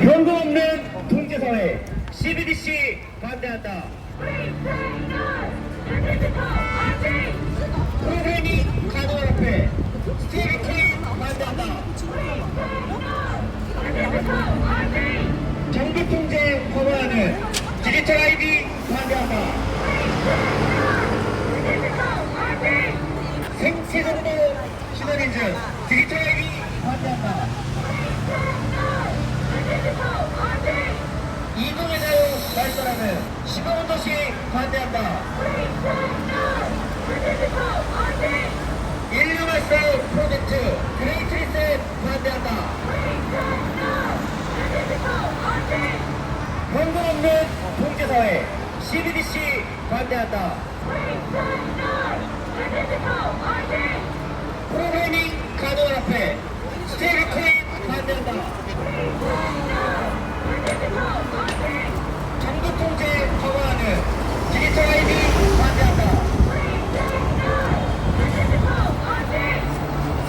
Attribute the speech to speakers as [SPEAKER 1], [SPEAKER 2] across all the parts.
[SPEAKER 1] 현금 없는 통제사회 CBDC 반대한다. 프로그래밍 가동을 앞에 스테이블 코인 반대한다. 정부 통제 허가하는 디지털 ID 반대한다. 생체정보 신원인증 디지털 ID 반대한다. 이동의 자유 발전하는 시범도시 반대한다. 인류 발전 프로젝트 그레이트 리셋 반대한다. 현금 없는 통제사회 CBDC 반대한다. 프로그래밍 가동을 앞에 스테이블 코인 반대한다. 정부 통제 허가하는 디지털 ID 반대한다.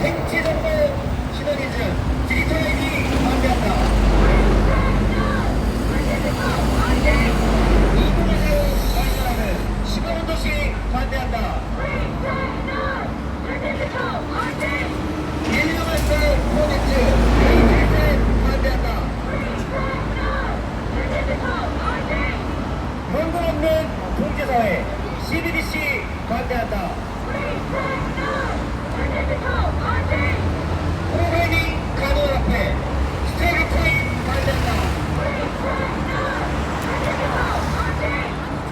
[SPEAKER 1] 생체정보 신원인증 디지털 ID 반대한다. 이동의 자유 발전하는 시범도시 반대한다. 인류 발전 프로젝트 그레이트 반대한다. 현금 없는 통제사회 CBDC 반대한다. 프로그래밍 가동을 앞에 스테이블 코인 반대한다.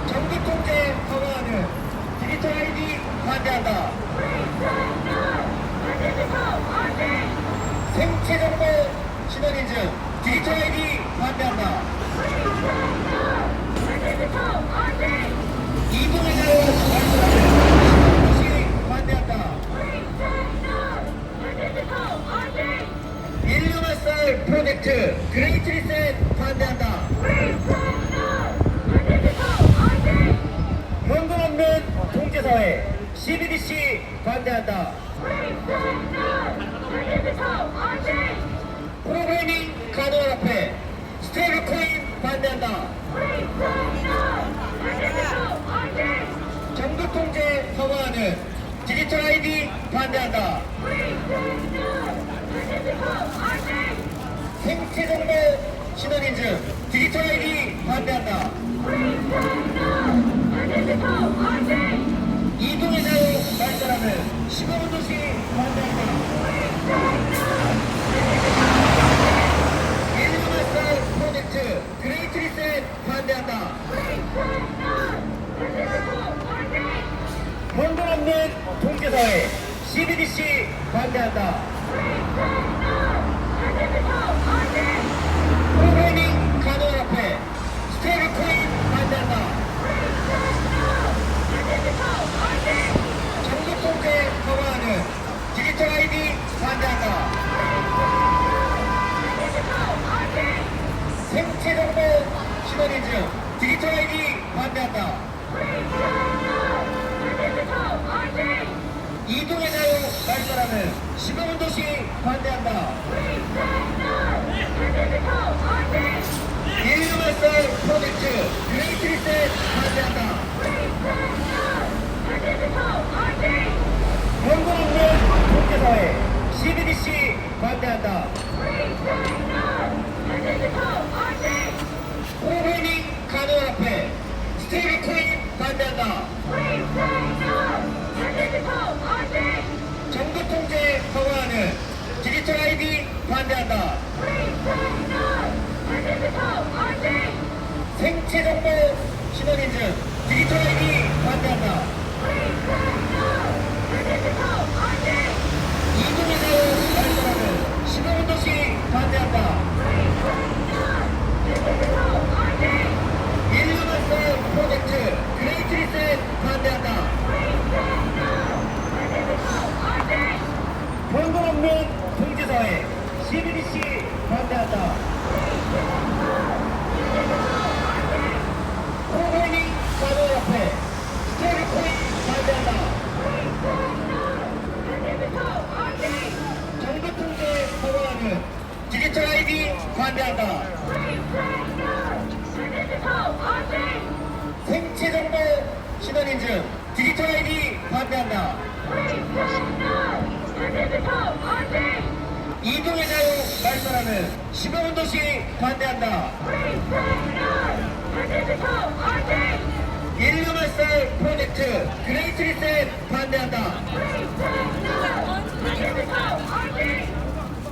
[SPEAKER 1] 정부 통제 허가하는 디지털 ID 반대한다. 생체정보 신원인증 디지털 ID 반대한다. 이동의 자유 발전하는 시범도시 반대한다. 인류 발전 프로젝트 그레이트 리셋 반대한다. 현금 없는 통제사회 CBDC 반대한다. 프로그래밍 가동을 앞에 스테이블 코인 반대한다. 정부 통제 허가하는 디지털 ID 반대한다. 생체정보 신원인증 디지털 ID 반대한다. 이동의 자유 발전하는 시범도시 반대한다. 인류 발전 프로젝트 그레이트 리셋 반대한다. 현금 없는 통제사회 CBDC 반대한다. 프로그래밍 가동을 앞에 스테이블 코인 반대한다. 정부 통제 허가하는 디지털 ID 반대한다. 생체정보 신원인증 디지털 ID 반대한다. 이동의 자유 발전하는 시범도시 반대한다. 인류 발전 프로젝트 그레이트 리셋 반대한다. 현금 없는 통제사회 CBDC 반대한다. 프로그래밍 가동을 앞에 스테이블 코인 반대한다. 정부 통제 허가하는 디지털 ID 반대한다. 생체정보 신원인증 디지털 ID 반대한다. 이동에서 발전하는 신호운동시 반대한다. 인류만세 프로젝트 그레이트 리셋 반대한다. 현금 없는 통지사회 CBDC 반대한다. 코인이 가로옆에 스테이블코인 반대한다. 정부 통제 허가하는 디지털 ID 반대한다. 생체정보 신원인증 디지털 ID 반대한다. 이동의 자유 발전하는 시민운동시 반대한다. 인류말살 프로젝트 그레이트 리셋 반대한다.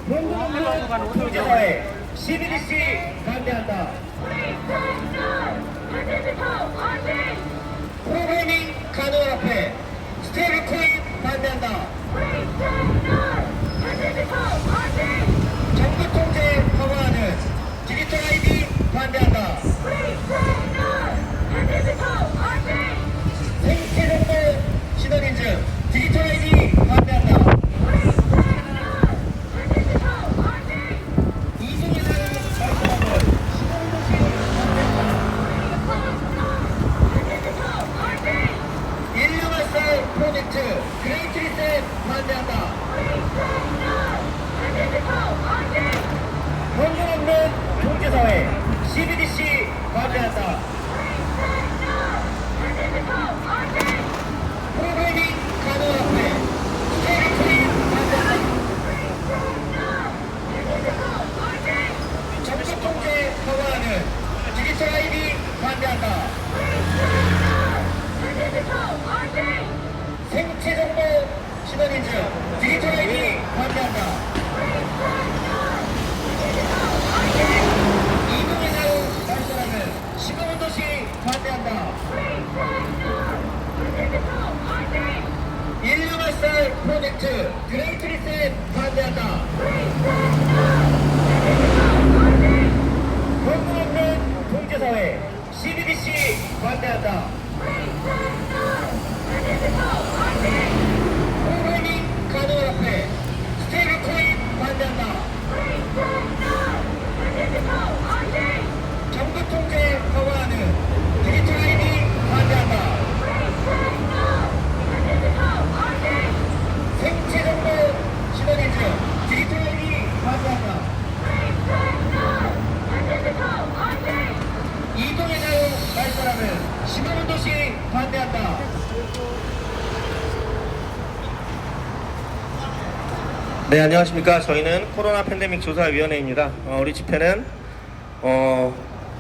[SPEAKER 1] 현금없는 통제사회 CBDC 반대한다. 프로그래밍 가능한 앞에 스테이블코인 반대한다. 정부 통제 허가하는 디지털 ID 반대한다. 생체정보 신원인증 디지털 ID 반대한다. 이동에서 발전하는 신호운동시 반대한다. 인류말살 프로젝트 그레이트 리셋 반대한다. 현금 없는 통제사회 CBDC 반대한다. 프로그래밍 가능한 앞에 스테이블코인 반대한다. 정부 통제 허가하는 디지털 ID 반대한다. 생체정보 신원인증 디지털 ID 반대한다. 이동의 자유 발전하는 시민운동시 반대한다. 인류말살 프로젝트 그레이트 리셋 반대한다. 현금 없는 통제사회 CBDC 반대한다. 프로그래밍 가능한 앞에 스테이블코인 반대한다. 정부 통제 허가하는 디지털 ID 반대한다. 생체정보 신원인증 디지털 ID 반대한다. 이동의 자유 발전하는 시민운동시 반대한다.
[SPEAKER 2] 네, 안녕하십니까. 저희는 코로나 팬데믹 조사위원회입니다. 우리 집회는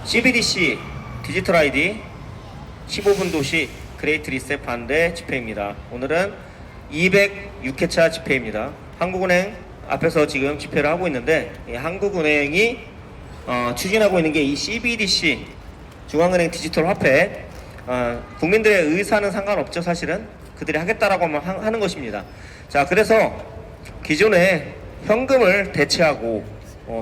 [SPEAKER 2] CBDC 디지털 ID 15분 도시 그레이트 리셋 반대 집회입니다. 오늘은 206회차 집회입니다. 한국은행 앞에서 지금 집회를 하고 있는데, 이 한국은행이 추진하고 있는 게 이 CBDC 중앙은행 디지털 화폐, 국민들의 의사는 상관없죠. 사실은 그들이 하겠다라고 하는 것입니다. 자, 그래서 기존에 현금을 대체하고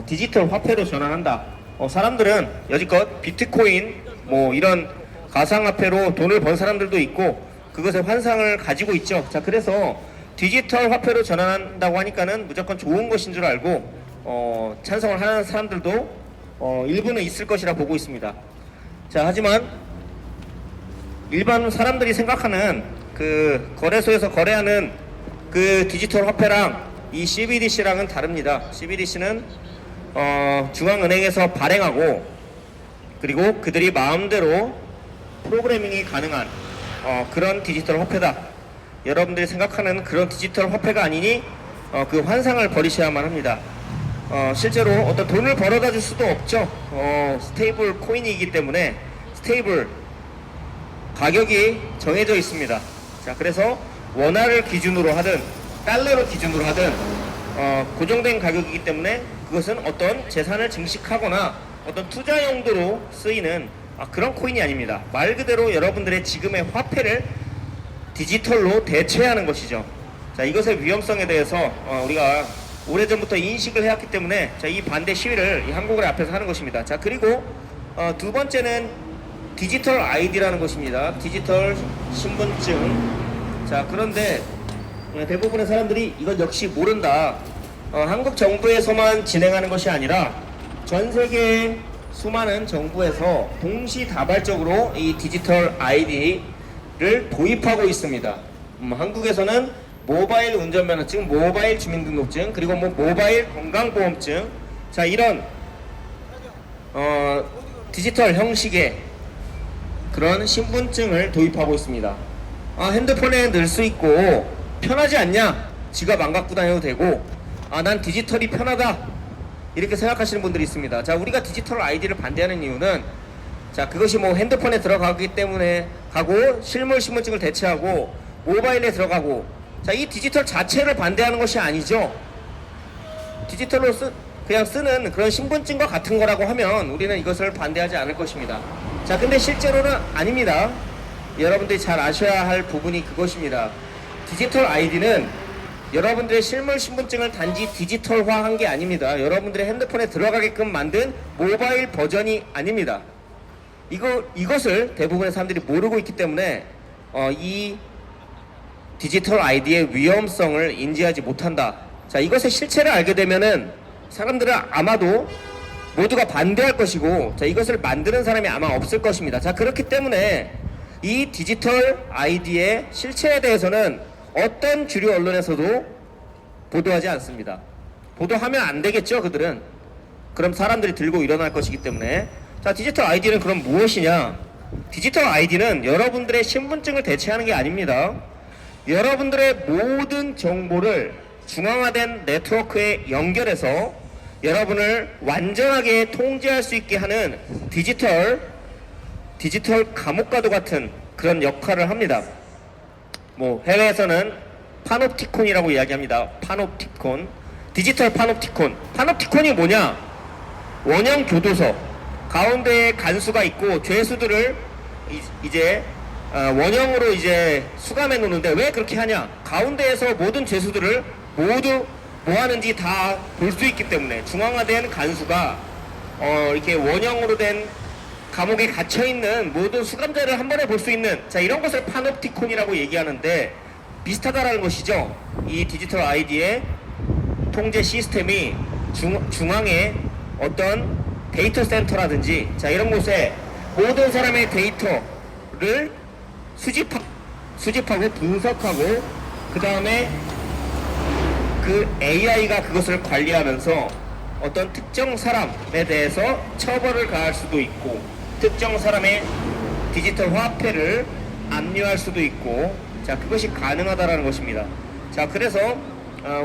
[SPEAKER 2] 디지털 화폐로 전환한다. 사람들은 여지껏 비트코인 뭐 이런 가상화폐로 돈을 번 사람들도 있고 그것의 환상을 가지고 있죠. 자, 그래서 디지털 화폐로 전환한다고 하니까는 무조건 좋은 것인 줄 알고 찬성을 하는 사람들도 일부는 있을 것이라 보고 있습니다. 자, 하지만 일반 사람들이 생각하는 그 거래소에서 거래하는 그 디지털 화폐랑 이 CBDC랑은 다릅니다. CBDC는 중앙은행에서 발행하고 그리고 그들이 마음대로 프로그래밍이 가능한 그런 디지털 화폐다. 여러분들이 생각하는 그런 디지털 화폐가 아니니 그 환상을 버리셔야만 합니다. 실제로 어떤 돈을 벌어다 줄 수도 없죠. 스테이블 코인이기 때문에 스테이블 가격이 정해져 있습니다. 자, 그래서 원화를 기준으로 하든 달러를 기준으로 하든 고정된 가격이기 때문에 그것은 어떤 재산을 증식하거나 어떤 투자 용도로 쓰이는 그런 코인이 아닙니다. 말 그대로 여러분들의 지금의 화폐를 디지털로 대체하는 것이죠. 자, 이것의 위험성에 대해서 우리가 오래전부터 인식을 해왔기 때문에 자, 이 반대 시위를 이 한국은행 앞에서 하는 것입니다. 자, 그리고 두 번째는 디지털 아이디라는 것입니다. 디지털 신분증. 자, 그런데 대부분의 사람들이 이건 역시 모른다. 한국 정부에서만 진행하는 것이 아니라 전 세계 수많은 정부에서 동시다발적으로 이 디지털 아이디를 도입하고 있습니다. 한국에서는 모바일 운전면허증, 모바일 주민등록증, 그리고 모바일 건강보험증, 자, 이런 디지털 형식의 그런 신분증을 도입하고 있습니다. 핸드폰에 넣을 수 있고 편하지 않냐? 지갑 안 갖고 다녀도 되고, 난 디지털이 편하다, 이렇게 생각하시는 분들이 있습니다. 자, 우리가 디지털 아이디를 반대하는 이유는, 자, 그것이 뭐 핸드폰에 들어가기 때문에 가고, 실물 신분증을 대체하고 모바일에 들어가고, 자, 이 디지털 자체를 반대하는 것이 아니죠. 디지털로 그냥 쓰는 그런 신분증과 같은 거라고 하면 우리는 이것을 반대하지 않을 것입니다. 자, 근데 실제로는 아닙니다. 여러분들이 잘 아셔야 할 부분이 그것입니다. 디지털 아이디는 여러분들의 실물 신분증을 단지 디지털화한 게 아닙니다. 여러분들의 핸드폰에 들어가게끔 만든 모바일 버전이 아닙니다. 이것을 대부분의 사람들이 모르고 있기 때문에 이 디지털 아이디의 위험성을 인지하지 못한다. 자, 이것의 실체를 알게 되면은 사람들은 아마도 모두가 반대할 것이고, 자, 이것을 만드는 사람이 아마 없을 것입니다. 자, 그렇기 때문에 이 디지털 아이디의 실체에 대해서는 어떤 주류 언론에서도 보도하지 않습니다. 보도하면 안 되겠죠, 그들은. 그럼 사람들이 들고 일어날 것이기 때문에. 자, 디지털 아이디는 그럼 무엇이냐? 디지털 아이디는 여러분들의 신분증을 대체하는 게 아닙니다. 여러분들의 모든 정보를 중앙화된 네트워크에 연결해서 여러분을 완전하게 통제할 수 있게 하는 디지털 감옥과도 같은 그런 역할을 합니다. 뭐 해외에서는 파놉티콘이라고 이야기합니다. 파놉티콘, 디지털 파놉티콘. 파놉티콘이 뭐냐? 원형 교도소 가운데에 간수가 있고 죄수들을 이제 원형으로 이제 수감해 놓는데, 왜 그렇게 하냐? 가운데에서 모든 죄수들을 모두 뭐 하는지 다 볼 수 있기 때문에. 중앙화된 간수가 이렇게 원형으로 된 감옥에 갇혀있는 모든 수감자를 한 번에 볼 수 있는, 자, 이런 것을 파놉티콘이라고 얘기하는데 비슷하다라는 것이죠. 이 디지털 아이디의 통제 시스템이 중앙에 어떤 데이터 센터라든지, 자, 이런 곳에 모든 사람의 데이터를 수집하고 분석하고, 그 다음에 그 AI가 그것을 관리하면서 어떤 특정 사람에 대해서 처벌을 가할 수도 있고, 특정 사람의 디지털 화폐를 압류할 수도 있고, 자, 그것이 가능하다라는 것입니다. 자, 그래서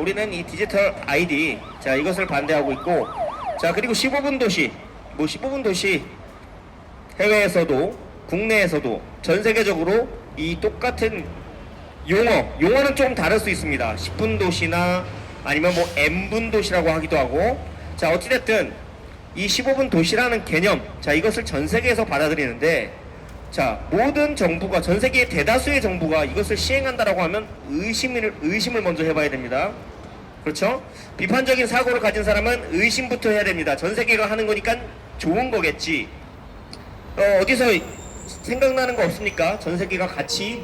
[SPEAKER 2] 우리는 이 디지털 아이디, 자, 이것을 반대하고 있고, 자, 그리고 15분 도시, 15분 도시 해외에서도 국내에서도 전 세계적으로 이 똑같은 용어는 좀 다를 수 있습니다. 10분 도시나 아니면 뭐 N분 도시라고 하기도 하고, 자, 어찌됐든 이 15분 도시라는 개념, 자, 이것을 전 세계에서 받아들이는데, 자, 모든 정부가, 전 세계의 대다수의 정부가 이것을 시행한다라고 하면 의심을 먼저 해봐야 됩니다. 그렇죠? 비판적인 사고를 가진 사람은 의심부터 해야 됩니다. 전 세계가 하는 거니까 좋은 거겠지. 어디서 생각나는 거 없습니까? 전 세계가 같이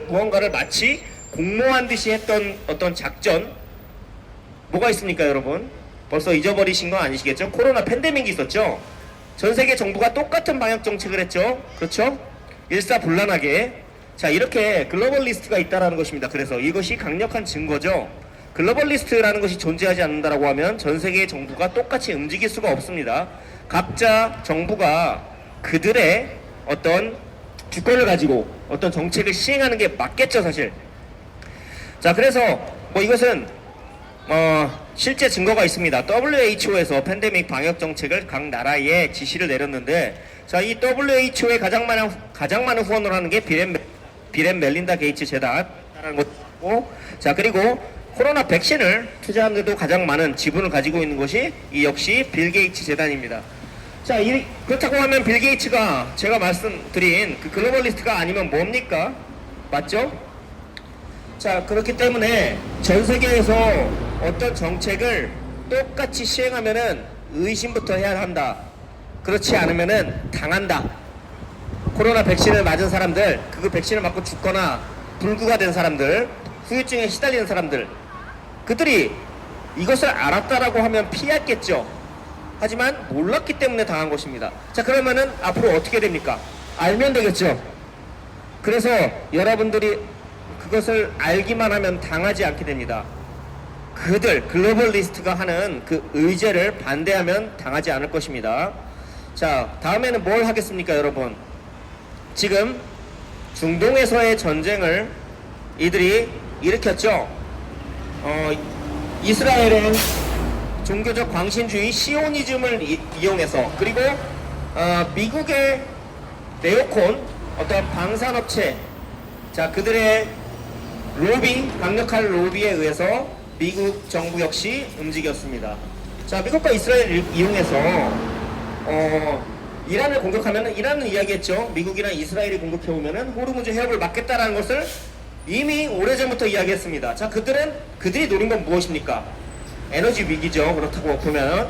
[SPEAKER 2] 무언가를 마치 공모한 듯이 했던 어떤 작전, 뭐가 있습니까, 여러분? 벌써 잊어버리신 거 아니시겠죠? 코로나 팬데믹이 있었죠? 전 세계 정부가 똑같은 방역 정책을 했죠? 그렇죠? 일사불란하게. 자, 이렇게 글로벌리스트가 있다라는 것입니다. 그래서 이것이 강력한 증거죠. 글로벌리스트라는 것이 존재하지 않는다라고 하면 전 세계의 정부가 똑같이 움직일 수가 없습니다. 각자 정부가 그들의 어떤 주권을 가지고 어떤 정책을 시행하는 게 맞겠죠, 사실. 자, 그래서 뭐 이것은 실제 증거가 있습니다. WHO에서 팬데믹 방역 정책을 각 나라에 지시를 내렸는데, 자, 이 WHO의 가장 많은 후원을 하는 게 빌 앤 멜린다 게이츠 재단이라는 것이고, 자, 그리고 코로나 백신을 투자하는데도 가장 많은 지분을 가지고 있는 것이 이 역시 빌 게이츠 재단입니다. 자, 그렇다고 하면 빌 게이츠가 제가 말씀드린 그 글로벌리스트가 아니면 뭡니까? 맞죠? 자, 그렇기 때문에 전 세계에서 어떤 정책을 똑같이 시행하면은 의심부터 해야 한다. 그렇지 않으면은 당한다. 코로나 백신을 맞은 사람들, 그 백신을 맞고 죽거나 불구가 된 사람들, 후유증에 시달리는 사람들, 그들이 이것을 알았다라고 하면 피했겠죠. 하지만 몰랐기 때문에 당한 것입니다. 자, 그러면은 앞으로 어떻게 됩니까? 알면 되겠죠. 그래서 여러분들이 그것을 알기만 하면 당하지 않게 됩니다. 그들 글로벌리스트가 하는 그 의제를 반대하면 당하지 않을 것입니다. 자, 다음에는 뭘 하겠습니까, 여러분? 지금 중동에서의 전쟁을 이들이 일으켰죠. 이스라엘은 종교적 광신주의 시오니즘을 이용해서, 그리고 미국의 네오콘 어떤 방산업체, 자, 그들의 강력한 로비에 의해서 미국 정부 역시 움직였습니다. 자, 미국과 이스라엘을 이용해서 이란을 공격하면, 이란은 이야기했죠. 미국이랑 이스라엘이 공격해오면은 호르무즈 해협을 막겠다라는 것을 이미 오래전부터 이야기했습니다. 자, 그들이 노린 건 무엇입니까? 에너지 위기죠. 그렇다고 보면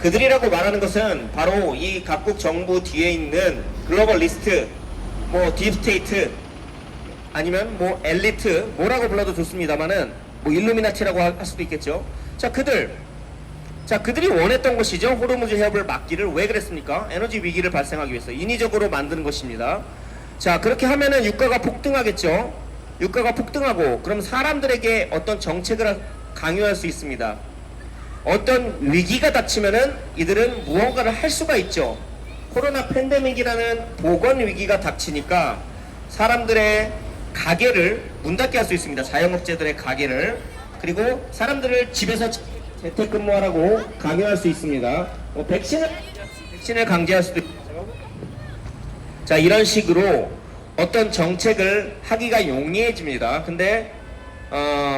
[SPEAKER 2] 그들이라고 말하는 것은 바로 이 각국 정부 뒤에 있는 글로벌리스트, 뭐 딥스테이트, 아니면 뭐 엘리트, 뭐라고 불러도 좋습니다만은 뭐 일루미나티라고 할 수도 있겠죠. 자, 그들이 원했던 것이죠. 호르무즈 해협을 막기를. 왜 그랬습니까? 에너지 위기를 발생하기 위해서 인위적으로 만드는 것입니다. 자, 그렇게 하면은 유가가 폭등하겠죠. 유가가 폭등하고, 그럼 사람들에게 어떤 정책을 강요할 수 있습니다. 어떤 위기가 닥치면은 이들은 무언가를 할 수가 있죠. 코로나 팬데믹이라는 보건 위기가 닥치니까 사람들의 가게를 문 닫게 할 수 있습니다. 자영업자들의 가게를. 그리고 사람들을 집에서 재택근무하라고 강요할 수 있습니다. 백신을 강제할 수도 있죠. 자, 이런 식으로 어떤 정책을 하기가 용이해집니다. 근데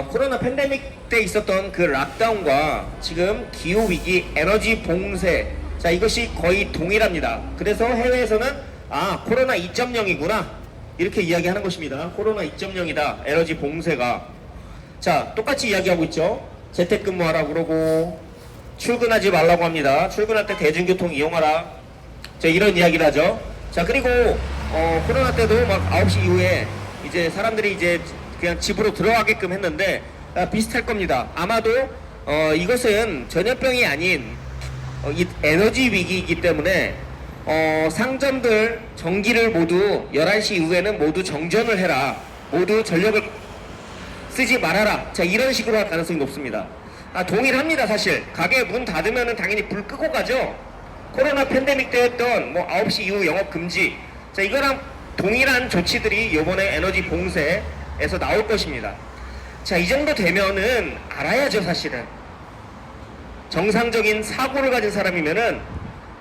[SPEAKER 2] 코로나 팬데믹 때 있었던 그 락다운과 지금 기후위기, 에너지 봉쇄, 자, 이것이 거의 동일합니다. 그래서 해외에서는 코로나 2.0이구나 이렇게 이야기하는 것입니다. 코로나 2.0이다, 에너지 봉쇄가. 자, 똑같이 이야기하고 있죠. 재택근무하라고 그러고 출근하지 말라고 합니다. 출근할 때 대중교통 이용하라, 자, 이런 이야기를 하죠. 자, 그리고 코로나 때도 막 9시 이후에 이제 사람들이 이제 그냥 집으로 들어가게끔 했는데 비슷할 겁니다. 아마도 이것은 전염병이 아닌 이 에너지 위기이기 때문에 상점들 전기를 모두 11시 이후에는 모두 정전을 해라, 모두 전력을 쓰지 말아라, 자, 이런 식으로 할 가능성이 높습니다. 동일합니다. 사실 가게 문 닫으면 당연히 불 끄고 가죠. 코로나 팬데믹 때 했던 뭐 9시 이후 영업 금지, 자, 이거랑 동일한 조치들이 이번에 에너지 봉쇄에서 나올 것입니다. 자, 이 정도 되면은 알아야죠. 사실은 정상적인 사고를 가진 사람이면은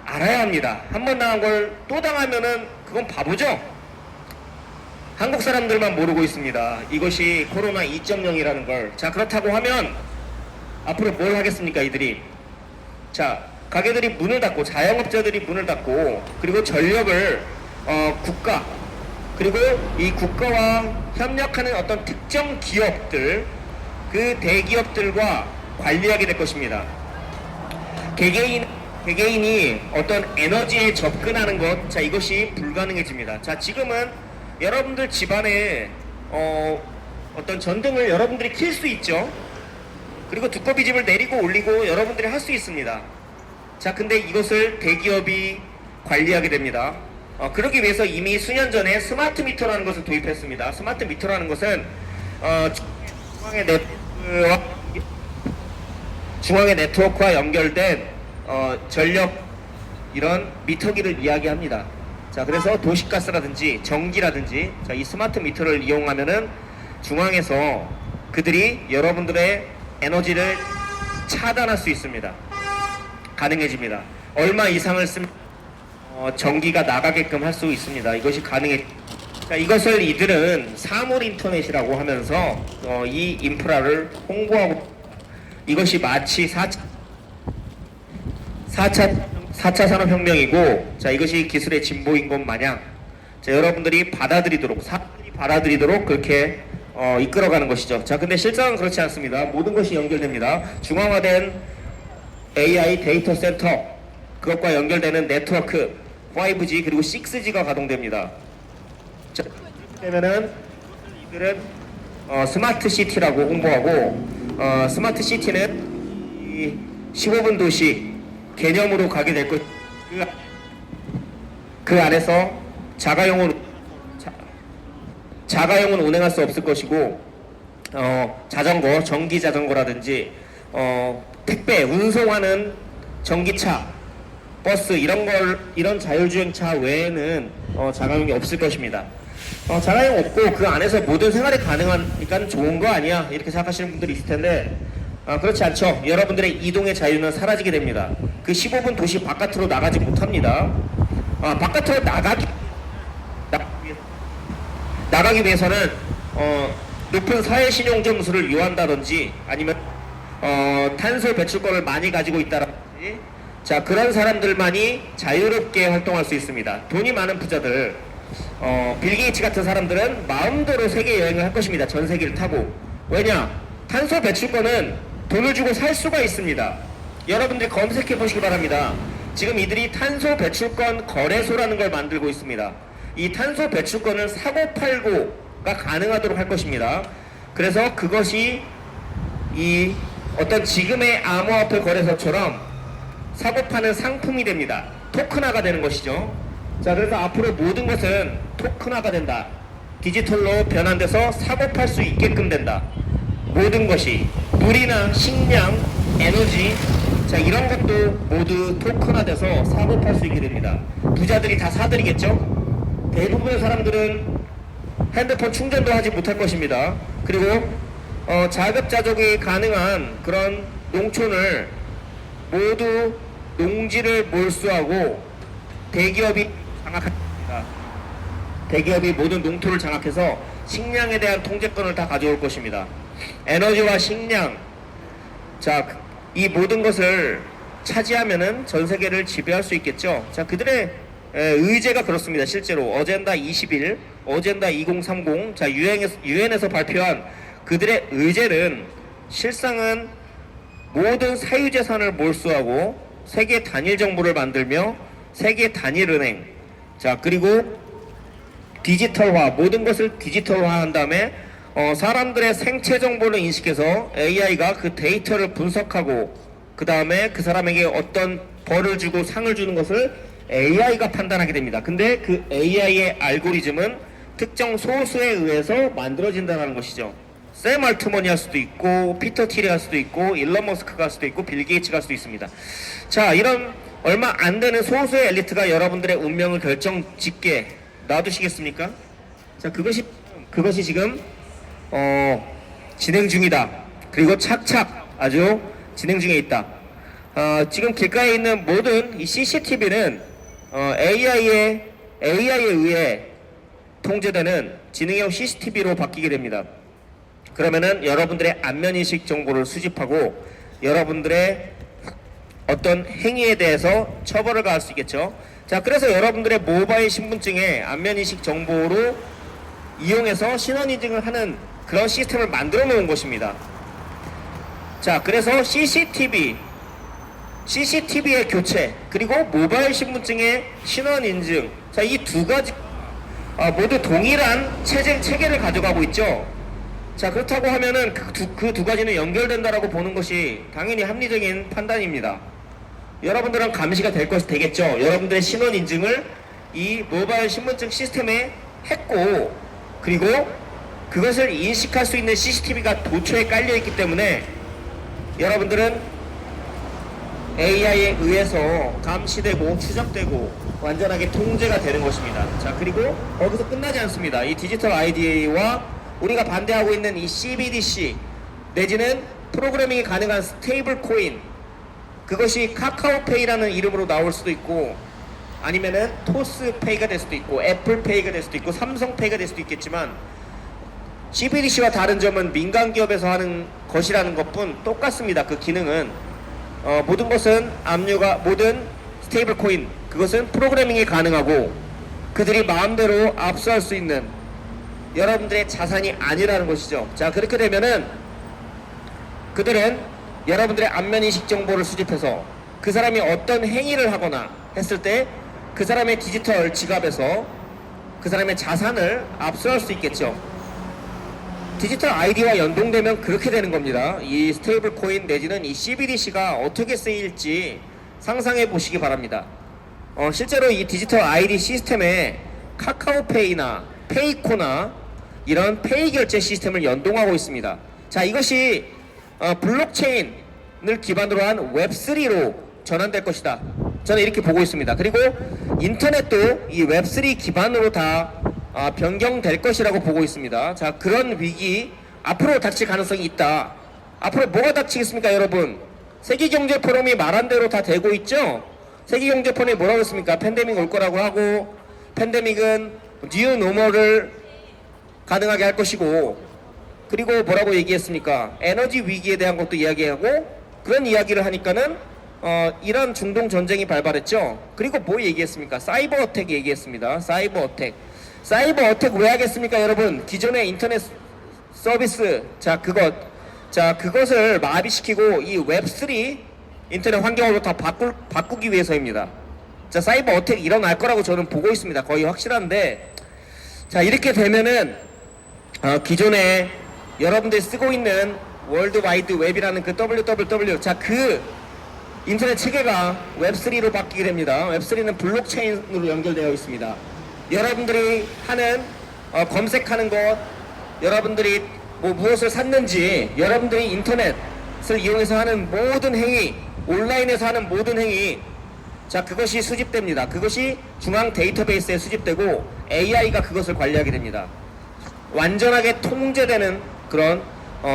[SPEAKER 2] 알아야 합니다. 한 번 당한 걸 또 당하면은 그건 바보죠. 한국 사람들만 모르고 있습니다. 이것이 코로나 2.0이라는 걸. 자, 그렇다고 하면 앞으로 뭘 하겠습니까, 이들이? 자, 가게들이 문을 닫고, 자영업자들이 문을 닫고, 그리고 전력을 국가, 그리고 이 국가와 협력하는 어떤 특정 기업들, 그 대기업들과 관리하게 될 것입니다. 개개인이 어떤 에너지에 접근하는 것, 자, 이것이 불가능해집니다. 자, 지금은 여러분들 집안에 어떤 전등을 여러분들이 킬 수 있죠. 그리고 두꺼비 집을 내리고 올리고 여러분들이 할 수 있습니다. 자, 근데 이것을 대기업이 관리하게 됩니다. 그러기 위해서 이미 수년 전에 스마트 미터라는 것을 도입했습니다. 스마트 미터라는 것은 중앙의 네트워크와 연결된 전력, 이런 미터기를 이야기합니다. 자, 그래서 도시가스라든지 전기라든지, 자, 이 스마트 미터를 이용하면은 중앙에서 그들이 여러분들의 에너지를 차단할 수 있습니다. 가능해집니다. 얼마 이상을 쓰면 전기가 나가게끔 할 수 있습니다. 이것이 자, 이것을 이들은 사물 인터넷이라고 하면서 이 인프라를 홍보하고, 이것이 마치 4차 4차 산업혁명이고, 자, 이것이 기술의 진보인 것 마냥, 자, 여러분들이 받아들이도록, 사람들이 받아들이도록 그렇게 이끌어가는 것이죠. 자, 근데 실상은 그렇지 않습니다. 모든 것이 연결됩니다. 중앙화된 AI 데이터 센터, 그것과 연결되는 네트워크, 5G 그리고 6G가 가동됩니다. 자, 그러면은 이들은 스마트 시티라고 홍보하고, 스마트 시티는 이 15분 도시 개념으로 가게 될 것. 그 안에서 자가용은 운행할 수 없을 것이고, 자전거, 전기 자전거라든지 택배 운송하는 전기차, 버스 이런 자율주행차 외에는 자가용이 없을 것입니다. 자가용 없고 그 안에서 모든 생활이 가능하니까 좋은 거 아니야, 이렇게 생각하시는 분들이 있을 텐데, 그렇지 않죠. 여러분들의 이동의 자유는 사라지게 됩니다. 그 15분 도시 바깥으로 나가지 못합니다. 바깥으로 나가기 위해서는 높은 사회 신용 점수를 요한다든지, 아니면 탄소 배출권을 많이 가지고 있다든지, 자, 그런 사람들만이 자유롭게 활동할 수 있습니다. 돈이 많은 부자들, 빌 게이츠 같은 사람들은 마음대로 세계 여행을 할 것입니다. 전 세계를 타고. 왜냐? 탄소 배출권은 돈을 주고 살 수가 있습니다. 여러분들 검색해 보시기 바랍니다. 지금 이들이 탄소 배출권 거래소라는 걸 만들고 있습니다. 이 탄소 배출권을 사고 팔고가 가능하도록 할 것입니다. 그래서 그것이 이 어떤 지금의 암호화폐 거래소처럼 사고 파는 상품이 됩니다. 토큰화가 되는 것이죠. 자, 그래서 앞으로 모든 것은 토큰화가 된다. 디지털로 변환돼서 사고 팔 수 있게끔 된다. 모든 것이 물이나 식량, 에너지, 자, 이런 것도 모두 토큰화돼서 사고 팔 수 있게 됩니다. 부자들이 다 사들이겠죠? 대부분의 사람들은 핸드폰 충전도 하지 못할 것입니다. 그리고 자급자족이 가능한 그런 농촌을 모두 농지를 몰수하고 대기업이 장악합니다. 대기업이 모든 농토를 장악해서 식량에 대한 통제권을 다 가져올 것입니다. 에너지와 식량, 자, 이 모든 것을 차지하면은 전 세계를 지배할 수 있겠죠. 자, 그들의 의제가 그렇습니다. 실제로 어젠다 21, 어젠다 2030, 자, 유엔에서 발표한 그들의 의제는 실상은 모든 사유재산을 몰수하고 세계 단일 정부를 만들며 세계 단일 은행, 자, 그리고 디지털화, 모든 것을 디지털화한 다음에 사람들의 생체 정보를 인식해서 AI가 그 데이터를 분석하고 그 다음에 그 사람에게 어떤 벌을 주고 상을 주는 것을 AI가 판단하게 됩니다. 근데 그 AI의 알고리즘은 특정 소수에 의해서 만들어진다는 것이죠. 샘 알트머니 할 수도 있고, 피터 티리 할 수도 있고, 일론 머스크가 할 수도 있고, 빌 게이츠가 할 수도 있습니다. 자, 이런 얼마 안 되는 소수의 엘리트가 여러분들의 운명을 결정짓게 놔두시겠습니까? 자, 그것이 지금 진행 중이다. 그리고 착착 아주 진행 중에 있다. 지금 길가에 있는 모든 이 CCTV는 AI에 의해 통제되는 지능형 CCTV로 바뀌게 됩니다. 그러면은 여러분들의 안면인식 정보를 수집하고 여러분들의 어떤 행위에 대해서 처벌을 가할 수 있겠죠. 자, 그래서 여러분들의 모바일 신분증에 안면인식 정보로 이용해서 신원인증을 하는 그런 시스템을 만들어 놓은 것입니다. 자, 그래서 CCTV의 교체, 그리고 모바일 신분증의 신원인증, 자, 이 두 가지 모두 동일한 체계를 가져가고 있죠. 자, 그렇다고 하면은 그 두 가지는 연결된다라고 보는 것이 당연히 합리적인 판단입니다. 여러분들은 감시가 되겠죠. 여러분들의 신원 인증을 이 모바일 신분증 시스템에 했고, 그리고 그것을 인식할 수 있는 CCTV가 도처에 깔려 있기 때문에 여러분들은 AI에 의해서 감시되고 추적되고 완전하게 통제가 되는 것입니다. 자, 그리고 거기서 끝나지 않습니다. 이 디지털 IDA와 우리가 반대하고 있는 이 CBDC 내지는 프로그래밍이 가능한 스테이블 코인, 그것이 카카오페이라는 이름으로 나올 수도 있고, 아니면은 토스페이가 될 수도 있고, 애플페이가 될 수도 있고, 삼성페이가 될 수도 있겠지만, CBDC와 다른 점은 민간 기업에서 하는 것이라는 것뿐 똑같습니다. 그 기능은 모든 것은 모든 스테이블 코인, 그것은 프로그래밍이 가능하고 그들이 마음대로 압수할 수 있는 여러분들의 자산이 아니라는 것이죠. 자, 그렇게 되면은 그들은 여러분들의 안면인식 정보를 수집해서 그 사람이 어떤 행위를 하거나 했을 때 그 사람의 디지털 지갑에서 그 사람의 자산을 압수할 수 있겠죠. 디지털 아이디와 연동되면 그렇게 되는 겁니다. 이 스테이블 코인 내지는 이 CBDC가 어떻게 쓰일지 상상해 보시기 바랍니다. 실제로 이 디지털 아이디 시스템에 카카오페이나 페이코나 이런 페이 결제 시스템을 연동하고 있습니다. 자, 이것이 블록체인을 기반으로 한 웹3로 전환될 것이다. 저는 이렇게 보고 있습니다. 그리고 인터넷도 이 웹3 기반으로 다 변경될 것이라고 보고 있습니다. 자, 그런 위기 앞으로 닥칠 가능성이 있다. 앞으로 뭐가 닥치겠습니까, 여러분? 세계경제포럼이 말한 대로 다 되고 있죠? 세계경제포럼이 뭐라고 했습니까? 팬데믹 올 거라고 하고, 팬데믹은 뉴 노멀을 가능하게 할 것이고, 그리고 뭐라고 얘기했습니까? 에너지 위기에 대한 것도 이야기하고, 그런 이야기를 하니까는 이런 중동 전쟁이 발발했죠. 그리고 뭐 얘기했습니까? 사이버 어택 얘기했습니다. 사이버 어택. 사이버 어택 왜 하겠습니까, 여러분? 기존의 인터넷 서비스, 그것을 마비시키고 이 웹3 인터넷 환경으로 다 바꾸기 위해서입니다. 자, 사이버 어택이 일어날 거라고 저는 보고 있습니다. 거의 확실한데, 자, 이렇게 되면은 기존에 여러분들이 쓰고 있는 월드 와이드 웹이라는 그 www, 자, 그 인터넷 체계가 웹3로 바뀌게 됩니다. 웹3는 블록체인으로 연결되어 있습니다. 여러분들이 하는 검색하는 것, 여러분들이 무엇을 샀는지, 여러분들이 인터넷을 이용해서 하는 모든 행위, 온라인에서 하는 모든 행위, 자, 그것이 수집됩니다. 그것이 중앙 데이터베이스에 수집되고 AI가 그것을 관리하게 됩니다. 완전하게 통제되는 그런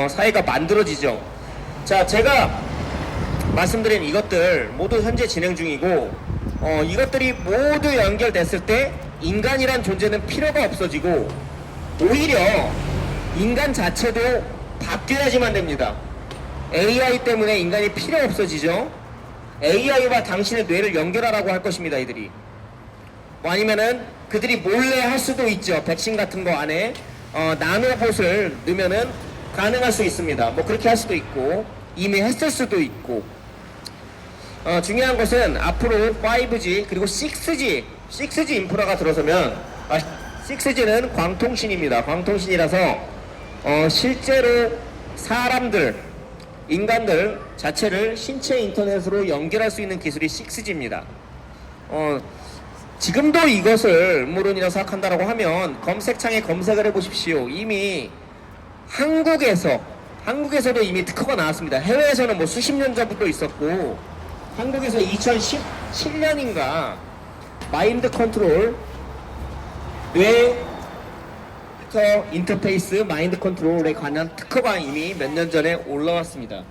[SPEAKER 2] 사회가 만들어지죠. 자, 제가 말씀드린 이것들 모두 현재 진행 중이고, 이것들이 모두 연결됐을 때 인간이란 존재는 필요가 없어지고 오히려 인간 자체도 바뀌어야지만 됩니다. AI 때문에 인간이 필요 없어지죠. AI와 당신의 뇌를 연결하라고 할 것입니다, 이들이. 뭐 아니면은 그들이 몰래 할 수도 있죠. 백신 같은 거 안에 나노봇을 넣으면은 가능할 수 있습니다. 뭐 그렇게 할 수도 있고 이미 했을 수도 있고. 중요한 것은 앞으로 5G 그리고 6G 인프라가 들어서면 6G는 광통신입니다. 광통신이라서 실제로 사람들, 인간들 자체를 신체 인터넷으로 연결할 수 있는 기술이 6G입니다. 지금도 이것을 음모론이라고 생각한다고 하면 검색창에 검색을 해보십시오. 이미 한국에서도 이미 특허가 나왔습니다. 해외에서는 뭐 수십 년 전부터 있었고, 한국에서 2017년인가 마인드 컨트롤, 뇌 인터페이스 마인드 컨트롤에 관한 특허가 이미 몇 년 전에 올라왔습니다.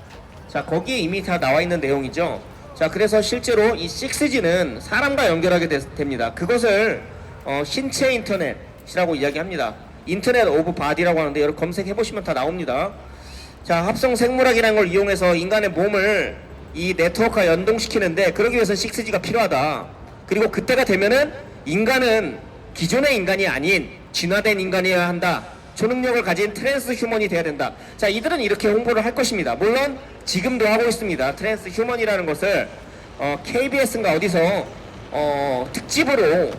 [SPEAKER 2] 자, 거기에 이미 다 나와 있는 내용이죠. 자, 그래서 실제로 이 6G는 사람과 연결하게 됩니다. 그것을 신체 인터넷이라고 이야기합니다. 인터넷 오브 바디라고 하는데 여러분 검색해 보시면 다 나옵니다. 자, 합성 생물학이라는 걸 이용해서 인간의 몸을 이 네트워크와 연동시키는데, 그러기 위해서는 6G가 필요하다. 그리고 그때가 되면은 인간은 기존의 인간이 아닌 진화된 인간이어야 한다. 초능력을 가진 트랜스 휴먼이 돼야 된다. 자, 이들은 이렇게 홍보를 할 것입니다. 물론 지금도 하고 있습니다. 트랜스 휴먼이라는 것을 KBS인가 어디서 특집으로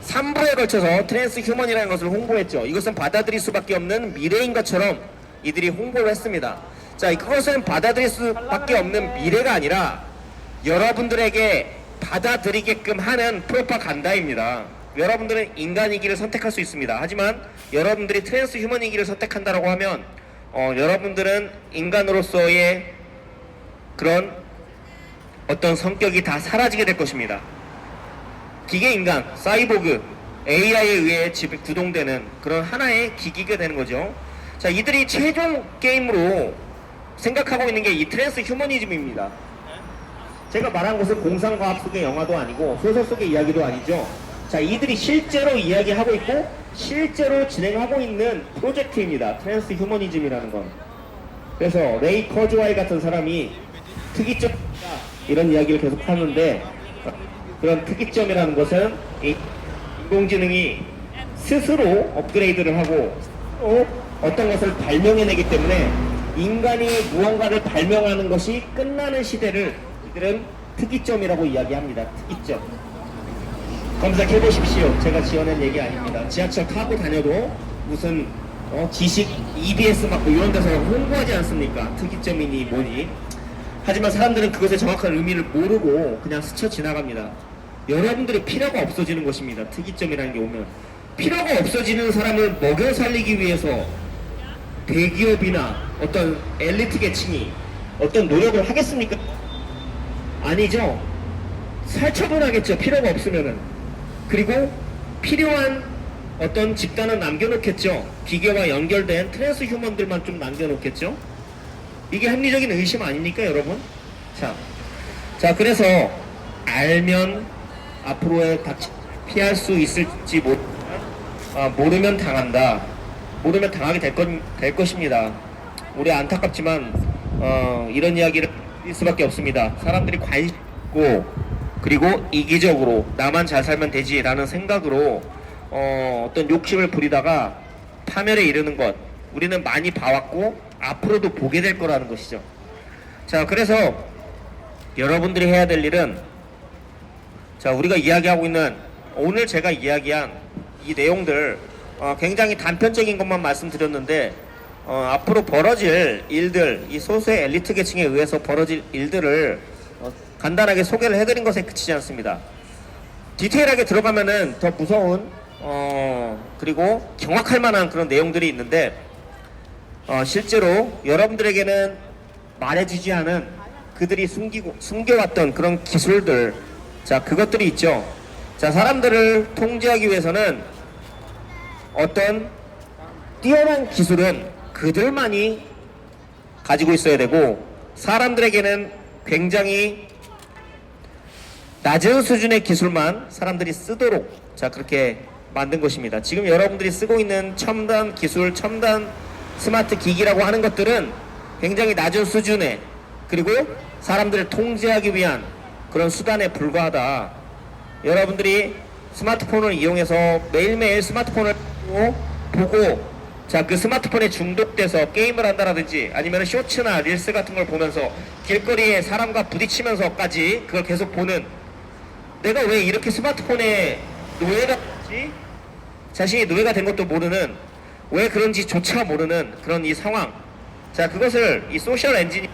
[SPEAKER 2] 3부에 걸쳐서 트랜스 휴먼이라는 것을 홍보했죠. 이것은 받아들일 수밖에 없는 미래인 것처럼 이들이 홍보를 했습니다. 자, 그것은 받아들일 수밖에 없는 미래가 아니라 여러분들에게 받아들이게끔 하는 프로파간다입니다. 여러분들은 인간이기를 선택할 수 있습니다. 하지만 여러분들이 트랜스 휴먼이기를 선택한다고 하면 여러분들은 인간으로서의 그런 어떤 성격이 다 사라지게 될 것입니다. 기계인간, 사이보그, AI에 의해 구동되는 그런 하나의 기기가 되는 거죠. 자, 이들이 최종 게임으로 생각하고 있는 게 이 트랜스 휴머니즘입니다. 제가 말한 것은 공상과학 속의 영화도 아니고 소설 속의 이야기도 아니죠. 자, 이들이 실제로 이야기하고 있고 실제로 진행하고 있는 프로젝트입니다. 트랜스 휴머니즘이라는 건. 그래서 레이 커즈와이 같은 사람이 특이적 이런 이야기를 계속 하는데, 그런 특이점이라는 것은 이 인공지능이 스스로 업그레이드를 하고 어떤 것을 발명해내기 때문에 인간이 무언가를 발명하는 것이 끝나는 시대를 이들은 특이점이라고 이야기합니다. 특이점. 검색해 보십시오. 제가 지어낸 얘기 아닙니다. 지하철 타고 다녀도 무슨 지식 EBS 맞고 이런 데서 홍보하지 않습니까? 특이점이니 뭐니. 하지만 사람들은 그것의 정확한 의미를 모르고 그냥 스쳐 지나갑니다. 여러분들이 필요가 없어지는 것입니다. 특이점이라는 게 오면 필요가 없어지는 사람을 먹여 살리기 위해서 대기업이나 어떤 엘리트 계층이 어떤 노력을 하겠습니까? 아니죠. 살처분하겠죠. 필요가 없으면은. 그리고 필요한 어떤 집단은 남겨놓겠죠. 기계와 연결된 트랜스 휴먼들만 좀 남겨놓겠죠. 이게 합리적인 의심 아닙니까, 여러분? 자, 그래서 알면 앞으로의 피할 수 있을지 모르면 당한다. 모르면 당하게 될 것입니다. 우리 안타깝지만 이런 이야기를 할 수밖에 없습니다. 사람들이 관심 있고 그리고 이기적으로 나만 잘 살면 되지라는 생각으로 어떤 욕심을 부리다가 파멸에 이르는 것, 우리는 많이 봐왔고 앞으로도 보게 될 거라는 것이죠. 자, 그래서 여러분들이 해야 될 일은, 자, 우리가 이야기하고 있는 오늘 제가 이야기한 이 내용들 굉장히 단편적인 것만 말씀드렸는데 앞으로 벌어질 일들, 이 소수의 엘리트 계층에 의해서 벌어질 일들을 간단하게 소개를 해드린 것에 그치지 않습니다. 디테일하게 들어가면은 더 무서운 그리고 경악할 만한 그런 내용들이 있는데 실제로 여러분들에게는 말해주지 않은 그들이 숨겨왔던 그런 기술들, 자, 그것들이 있죠. 자, 사람들을 통제하기 위해서는 어떤 뛰어난 기술은 그들만이 가지고 있어야 되고 사람들에게는 굉장히 낮은 수준의 기술만 사람들이 쓰도록, 자, 그렇게 만든 것입니다. 지금 여러분들이 쓰고 있는 첨단 기술, 첨단 스마트 기기라고 하는 것들은 굉장히 낮은 수준의, 그리고 사람들을 통제하기 위한 그런 수단에 불과하다. 여러분들이 스마트폰을 이용해서 매일매일 스마트폰을 보고 자, 그 스마트폰에 중독돼서 게임을 한다라든지 아니면 쇼츠나 릴스 같은 걸 보면서 길거리에 사람과 부딪히면서까지 그걸 계속 보는, 내가 왜 이렇게 스마트폰에 노예가 됐지? 자신이 노예가 된 것도 모르는, 왜 그런지조차 모르는 그런 이 상황. 자, 그것을 이 소셜 엔지니어링을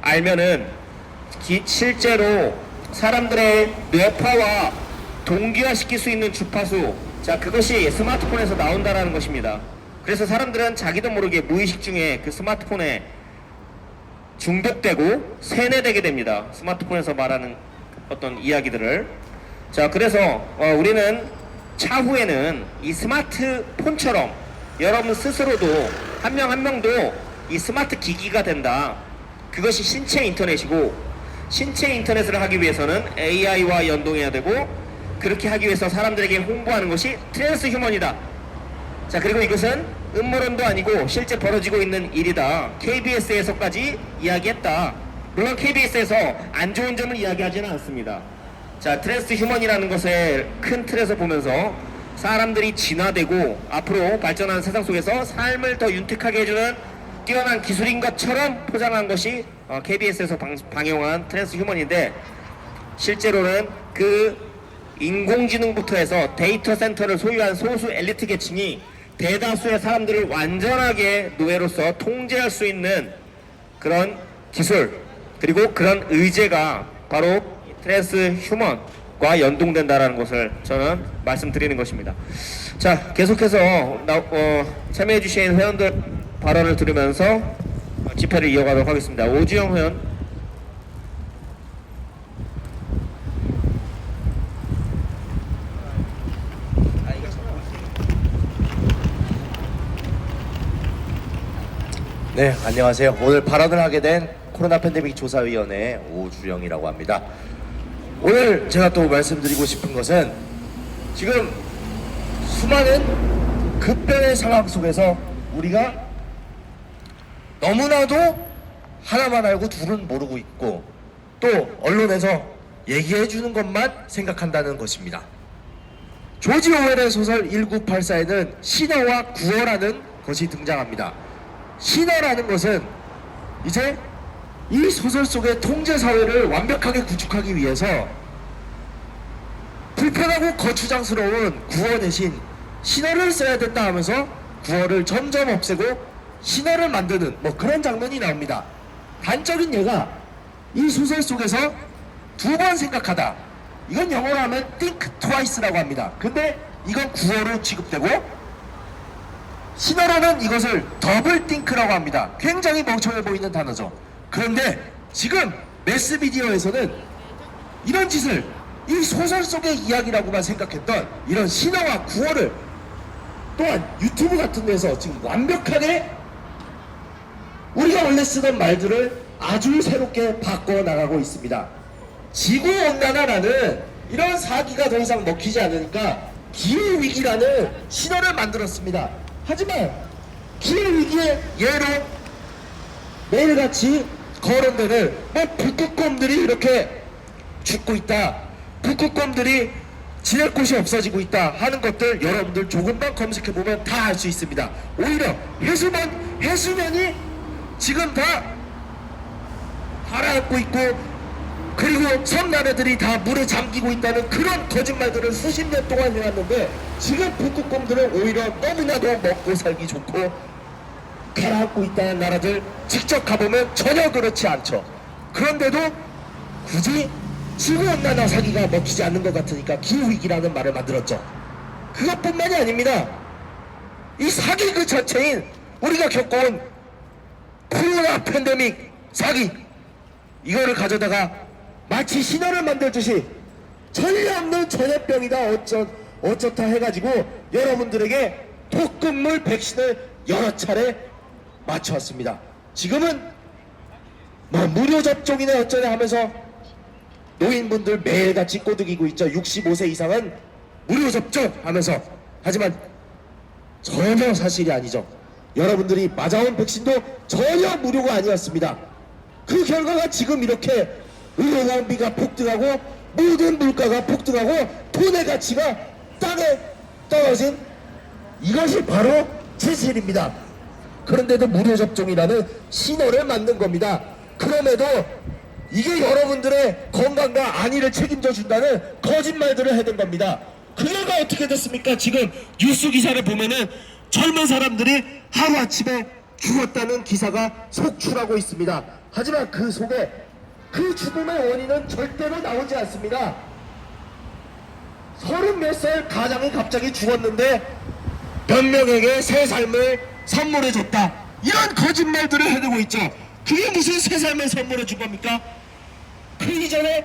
[SPEAKER 2] 알면은 실제로 사람들의 뇌파와 동기화시킬 수 있는 주파수, 자, 그것이 스마트폰에서 나온다라는 것입니다. 그래서 사람들은 자기도 모르게 무의식 중에 그 스마트폰에 중독되고 세뇌되게 됩니다. 스마트폰에서 말하는 어떤 이야기들을. 자, 그래서 우리는 차후에는 이 스마트폰처럼 여러분 스스로도 한 명 한 명도 이 스마트 기기가 된다. 그것이 신체 인터넷이고, 신체 인터넷을 하기 위해서는 AI와 연동해야 되고, 그렇게 하기 위해서 사람들에게 홍보하는 것이 트랜스 휴먼이다. 자, 그리고 이것은 음모론도 아니고 실제 벌어지고 있는 일이다. KBS에서까지 이야기했다. 물론 KBS에서 안 좋은 점을 이야기하지는 않습니다. 자, 트랜스 휴먼이라는 것을 큰 틀에서 보면서 사람들이 진화되고 앞으로 발전하는 세상 속에서 삶을 더 윤택하게 해주는 뛰어난 기술인 것처럼 포장한 것이 KBS에서 방영한 트랜스 휴먼인데, 실제로는 그 인공지능부터 해서 데이터 센터를 소유한 소수 엘리트 계층이 대다수의 사람들을 완전하게 노예로서 통제할 수 있는 그런 기술, 그리고 그런 의제가 바로 트랜스 휴먼과 연동된다라는 것을 저는 말씀드리는 것입니다. 자, 계속해서 참여해주신 회원들 발언을 들으면서 집회를 이어가도록 하겠습니다. 오주영 회원.
[SPEAKER 3] 네, 안녕하세요. 오늘 발언을 하게 된 코로나 팬데믹 조사위원회 오주영이라고 합니다. 오늘 제가 또 말씀드리고 싶은 것은 지금 수많은 급변의 상황 속에서 우리가 너무나도 하나만 알고 둘은 모르고 있고, 또 언론에서 얘기해 주는 것만 생각한다는 것입니다. 조지 오웰의 소설 1984에는 신어와 구어라는 것이 등장합니다. 신어라는 것은 이제 이 소설 속의 통제사회를 완벽하게 구축하기 위해서 불편하고 거추장스러운 구어 대신 신어를 써야 된다 하면서 구어를 점점 없애고 신어를 만드는 뭐 그런 장면이 나옵니다. 단적인 예가 이 소설 속에서 두 번 생각하다, 이건 영어로 하면 think twice라고 합니다. 근데 이건 구어로 취급되고 신어로는 이것을 더블 think라고 합니다. 굉장히 멍청해 보이는 단어죠. 그런데 지금 매스미디어에서는 이런 짓을 이 소설 속의 이야기라고만 생각했던 이런 신어와 구어를 또한 유튜브 같은 데서 지금 완벽하게 우리가 원래 쓰던 말들을 아주 새롭게 바꿔 나가고 있습니다. 지구온난화라는 이런 사기가 더 이상 먹히지 않으니까 기후위기라는 신호를 만들었습니다. 하지만 기후위기의 예로 매일같이 거론되는 뭐 북극곰들이 이렇게 죽고 있다, 북극곰들이 지낼 곳이 없어지고 있다 하는 것들 여러분들 조금만 검색해보면 다 알 수 있습니다. 오히려 해수면이 지금 다 가라앉고 있고 그리고 섬나라들이 다 물에 잠기고 있다는 그런 거짓말들을 수십 년 동안 해왔는데 지금 북극곰들은 오히려 너무나도 먹고 살기 좋고 가라앉고 있다는 나라들 직접 가보면 전혀 그렇지 않죠. 그런데도 굳이 지구온난화 사기가 먹히지 않는 것 같으니까 기후위기라는 말을 만들었죠. 그것뿐만이 아닙니다. 이 사기 그 자체인 우리가 겪어온 코로나 팬데믹 사기, 이거를 가져다가 마치 신화를 만들듯이 전혀 없는 전염병이다 어쩌다 해가지고 여러분들에게 독극물 백신을 여러 차례 맞춰왔습니다. 지금은 뭐 무료 접종이네 어쩌네 하면서 노인분들 매일같이 꼬드기고 있죠. 65세 이상은 무료 접종 하면서. 하지만 전혀 사실이 아니죠. 여러분들이 맞아온 백신도 전혀 무료가 아니었습니다. 그 결과가 지금 이렇게 의료보험비가 폭등하고 모든 물가가 폭등하고 돈의 가치가 땅에 떨어진 이것이 바로 진실입니다. 그런데도 무료 접종이라는 신호를 만든 겁니다. 그럼에도 이게 여러분들의 건강과 안위를 책임져 준다는 거짓말들을 해댄 겁니다. 그 결과 어떻게 됐습니까? 지금 뉴스 기사를 보면은 젊은 사람들이 하루아침에 죽었다는 기사가 속출하고 있습니다. 하지만 그 속에 그 죽음의 원인은 절대로 나오지 않습니다. 30몇 살 가장이 갑자기 죽었는데 몇 명에게 새 삶을 선물해줬다, 이런 거짓말들을 해내고 있죠. 그게 무슨 새 삶을 선물해준 겁니까? 그 이전에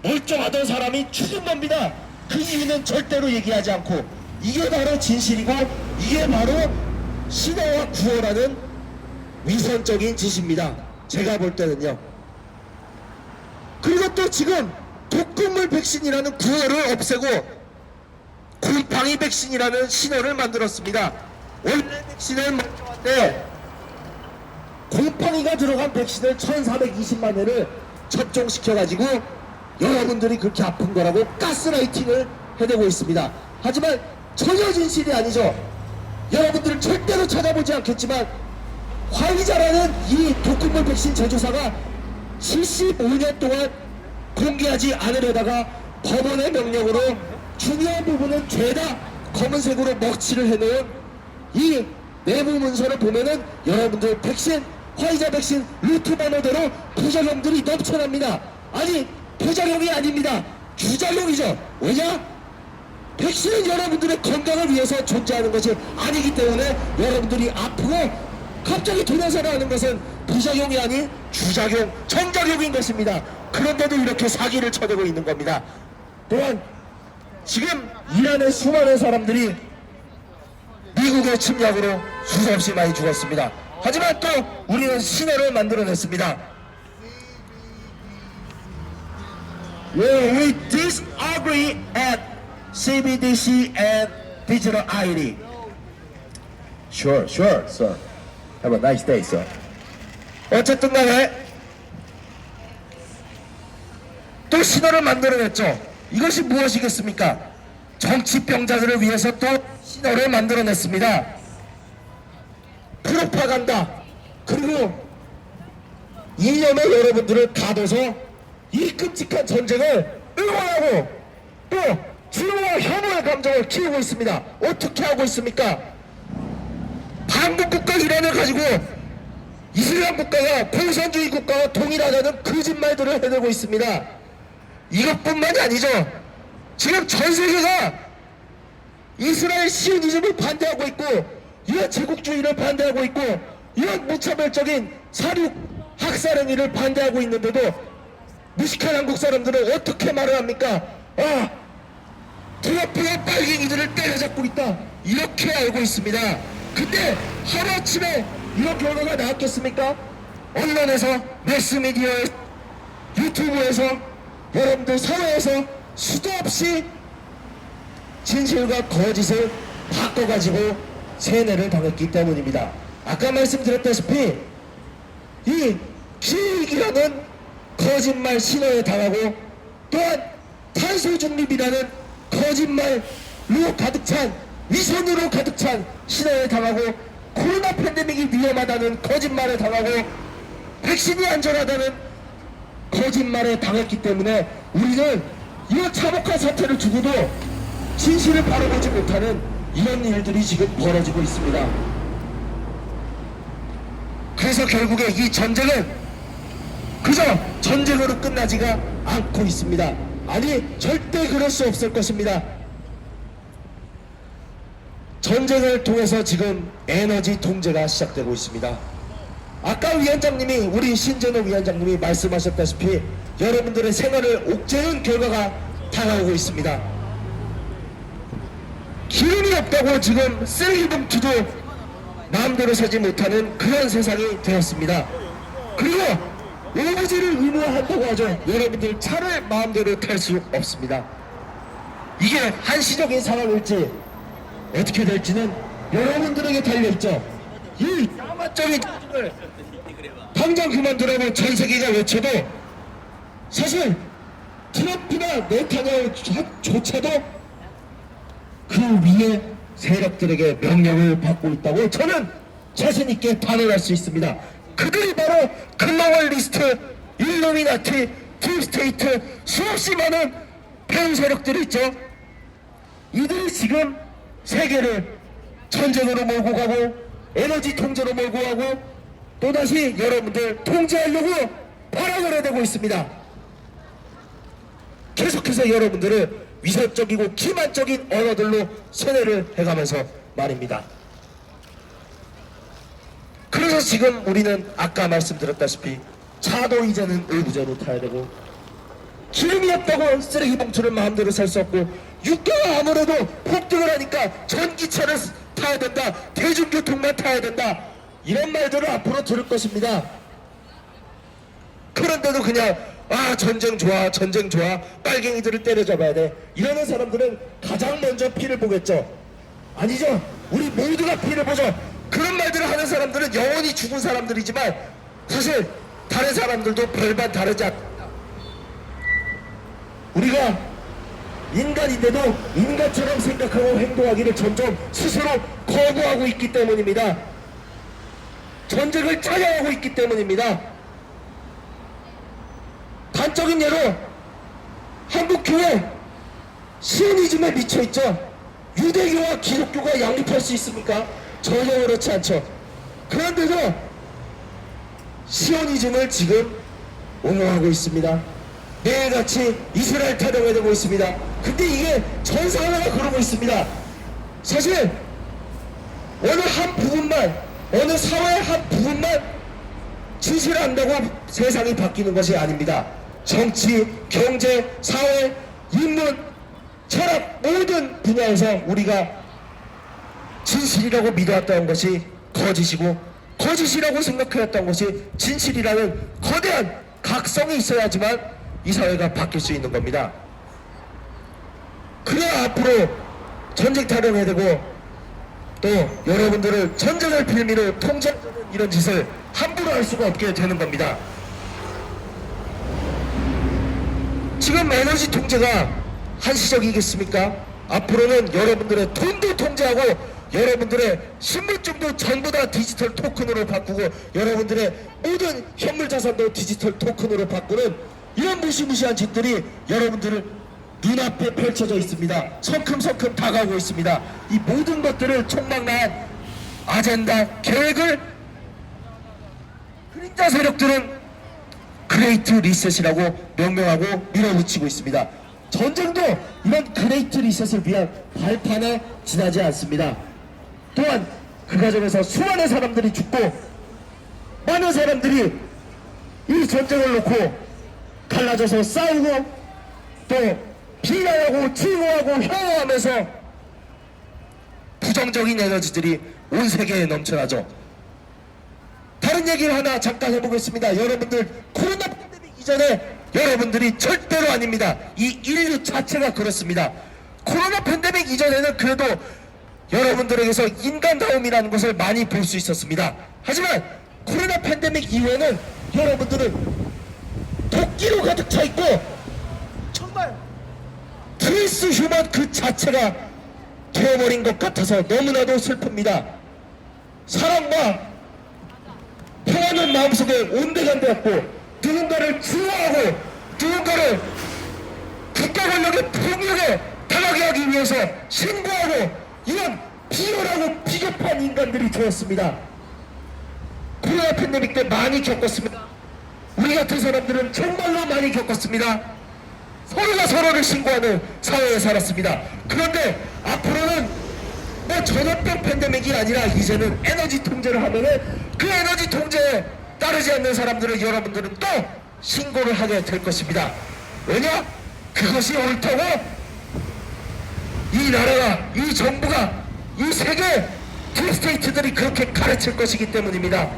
[SPEAKER 3] 멀쩡하던 사람이 죽은 겁니다. 그 이유는 절대로 얘기하지 않고, 이게 바로 진실이고 이게 바로 신화와 구호라는 위선적인 짓입니다. 제가 볼 때는요. 그리고 또 지금 독극물 백신이라는 구호를 없애고 곰팡이 백신이라는 신호를 만들었습니다. 원래 백신은 멀쩡한데 곰팡이가 들어간 백신을 1420만 회를 접종시켜가지고 여러분들이 그렇게 아픈 거라고 가스라이팅을 해내고 있습니다. 하지만 전혀 진실이 아니죠. 여러분들은 절대로 찾아보지 않겠지만 화이자라는 이 독극물 백신 제조사가 75년 동안 공개하지 않으려다가 법원의 명령으로 중요한 부분은 죄다 검은색으로 먹칠을 해놓은 이 내부 문서를 보면은 여러분들 백신, 화이자 백신 루트 번호대로 부작용들이 넘쳐납니다. 아니, 부작용이 아닙니다. 주작용이죠. 왜냐? 백신은 여러분들의 건강을 위해서 존재하는 것이 아니기 때문에 여러분들이 아프고 갑자기 돌아서라 하는 것은 부작용이 아닌 주작용, 정작용인 것입니다. 그런데도 이렇게 사기를 쳐대고 있는 겁니다. 또한 지금 이란의 수많은 사람들이 미국의 침략으로 수없이 많이 죽었습니다. 하지만 또 우리는 신호를 만들어냈습니다. We disagree at CBDC and Digital ID. Sure, sir. Have a nice day, sir. 어쨌든 간에 또 신호를 만들어냈죠. 이것이 무엇이겠습니까? 정치병자들을 위해서 또 신호를 만들어냈습니다. 프로파간다. 그리고 이념의 여러분들을 가둬서 이 끔찍한 전쟁을 응원하고 또 증오와 혐오의 감정을 키우고 있습니다. 어떻게 하고 있습니까? 반국국가 이란을 가지고 이슬람 국가가 공산주의 국가와 동일하다는 거짓말들을 해내고 있습니다. 이것뿐만이 아니죠. 지금 전 세계가 이스라엘 시오니즘을 반대하고 있고 이런 제국주의를 반대하고 있고 이런 무차별적인 사륙 학살 행위를 반대하고 있는데도 무식한 한국 사람들은 어떻게 말을 합니까? 트럼프가 빨갱이들을 때려잡고 있다 이렇게 알고 있습니다. 근데 하루아침에 이런 결과가 나왔겠습니까? 언론에서, 매스미디어에서, 유튜브에서, 여러분들 사회에서 수도 없이 진실과 거짓을 바꿔가지고 세뇌를 당했기 때문입니다. 아까 말씀드렸다시피 이 기획이라는 거짓말 신호에 당하고 또한 탄소 중립이라는 거짓말로 가득 찬 위선으로 가득 찬 신호에 당하고 코로나 팬데믹이 위험하다는 거짓말에 당하고 백신이 안전하다는 거짓말에 당했기 때문에 우리는 이런 참혹한 사태를 두고도 진실을 바라보지 못하는 이런 일들이 지금 벌어지고 있습니다. 그래서 결국에 이 전쟁은 그저 전쟁으로 끝나지가 않고 있습니다. 아니 절대 그럴 수 없을 것입니다. 전쟁을 통해서 지금 에너지 통제가 시작되고 있습니다. 아까 위원장님이 우리 신전호 위원장님이 말씀하셨다시피 여러분들의 생활을 옥죄는 결과가 다가오고 있습니다. 기름이 없다고 지금 쓰레기 봉투도 마음대로 사지 못하는 그런 세상이 되었습니다. 그리고 오브제를 의무화한다고 하죠. 여러분들 차를 마음대로 탈 수 없습니다. 이게 한시적인 상황일지 어떻게 될지는 여러분들에게 달려있죠. 이 야만적인 전쟁을 당장 그만두라고 전 세계가 외쳐도 사실 트럼프나 네타냐후조차도 그 위에 세력들에게 명령을 받고 있다고 저는 자신있게 단언할 수 있습니다. 그들이 바로 글로벌리스트, 일루미나티, 딥스테이트 수없이 많은 팬 세력들이 있죠. 이들이 지금 세계를 전쟁으로 몰고 가고 에너지 통제로 몰고 가고 또다시 여러분들 통제하려고 발악을 해대고 있습니다. 계속해서 여러분들을 위선적이고 기만적인 언어들로 세뇌를 해가면서 말입니다. 그래서 지금 우리는 아까 말씀드렸다시피 차도 이제는 의무제로 타야 되고 기름이 없다고 쓰레기 봉투를 마음대로 살 수 없고 유가가 아무래도 폭등을 하니까 전기차를 타야 된다, 대중교통만 타야 된다 이런 말들을 앞으로 들을 것입니다. 그런데도 그냥 전쟁 좋아, 전쟁 좋아, 빨갱이들을 때려잡아야 돼 이러는 사람들은 가장 먼저 피를 보겠죠. 아니죠. 우리 모두가 피를 보죠. 그런 말들을 하는 사람들은 영원히 죽은 사람들이지만 사실 다른 사람들도 별반 다르지 않습니다. 우리가 인간인데도 인간처럼 생각하고 행동하기를 점점 스스로 거부하고 있기 때문입니다. 전쟁을 짜여하고 있기 때문입니다. 단적인 예로 한국교회 시오니즘에 미쳐있죠. 유대교와 기독교가 양립할 수 있습니까? 전혀 그렇지 않죠. 그런데도 시오니즘을 지금 옹호하고 있습니다. 매일같이 이스라엘 타령해 되고 있습니다. 근데 이게 전 사회가 그러고 있습니다. 사실 어느 한 부분만, 어느 사회의 한 부분만 진실을 안다고 세상이 바뀌는 것이 아닙니다. 정치, 경제, 사회, 인문, 철학 모든 분야에서 우리가 진실이라고 믿어왔던 것이 거짓이고 거짓이라고 생각해왔던 것이 진실이라는 거대한 각성이 있어야지만 이 사회가 바뀔 수 있는 겁니다. 그래야 앞으로 전쟁 타령해야 되고 또 여러분들을 전쟁을 빌미로 통제하는 이런 짓을 함부로 할 수가 없게 되는 겁니다. 지금 에너지 통제가 한시적이겠습니까? 앞으로는 여러분들의 돈도 통제하고 여러분들의 신분증도 전부 다 디지털 토큰으로 바꾸고 여러분들의 모든 현물 자산도 디지털 토큰으로 바꾸는 이런 무시무시한 짓들이 여러분들을 눈앞에 펼쳐져 있습니다. 성큼성큼 다가오고 있습니다. 이 모든 것들을 총망라한 아젠다 계획을 그림자 세력들은 그레이트 리셋이라고 명명하고 밀어붙이고 있습니다. 전쟁도 이런 그레이트 리셋을 위한 발판에 지나지 않습니다. 또한 그 과정에서 수많은 사람들이 죽고 많은 사람들이 이 전쟁을 놓고 갈라져서 싸우고 또 비난하고 증오하고 혐오하면서 부정적인 에너지들이 온 세계에 넘쳐나죠. 다른 얘기를 하나 잠깐 해보겠습니다. 여러분들 코로나 팬데믹 이전에 여러분들이 절대로 아닙니다. 이 인류 자체가 그렇습니다. 코로나 팬데믹 이전에는 그래도 여러분들에게서 인간다움이라는 것을 많이 볼 수 있었습니다. 하지만 코로나 팬데믹 이후에는 여러분들은 도끼로 가득 차 있고 정말 트랜스 휴먼 그 자체가 되어버린 것 같아서 너무나도 슬픕니다. 사랑과 평화는 마음속에 온데간데였고 누군가를 주호하고 누군가를 국가 권력의 폭력에 당하게 하기 위해서 신고하고 이런 비열하고 비겁한 인간들이 되었습니다. 코로나 팬데믹 때 많이 겪었습니다. 우리 같은 사람들은 정말로 많이 겪었습니다. 서로가 서로를 신고하는 사회에 살았습니다. 그런데 앞으로는 뭐 전염병 팬데믹이 아니라 이제는 에너지 통제를 하면은 그 에너지 통제에 따르지 않는 사람들을 여러분들은 또 신고를 하게 될 것입니다. 왜냐? 그것이 옳다고 이 나라가, 이 정부가, 이 세계 딥스테이트들이 그렇게 가르칠 것이기 때문입니다.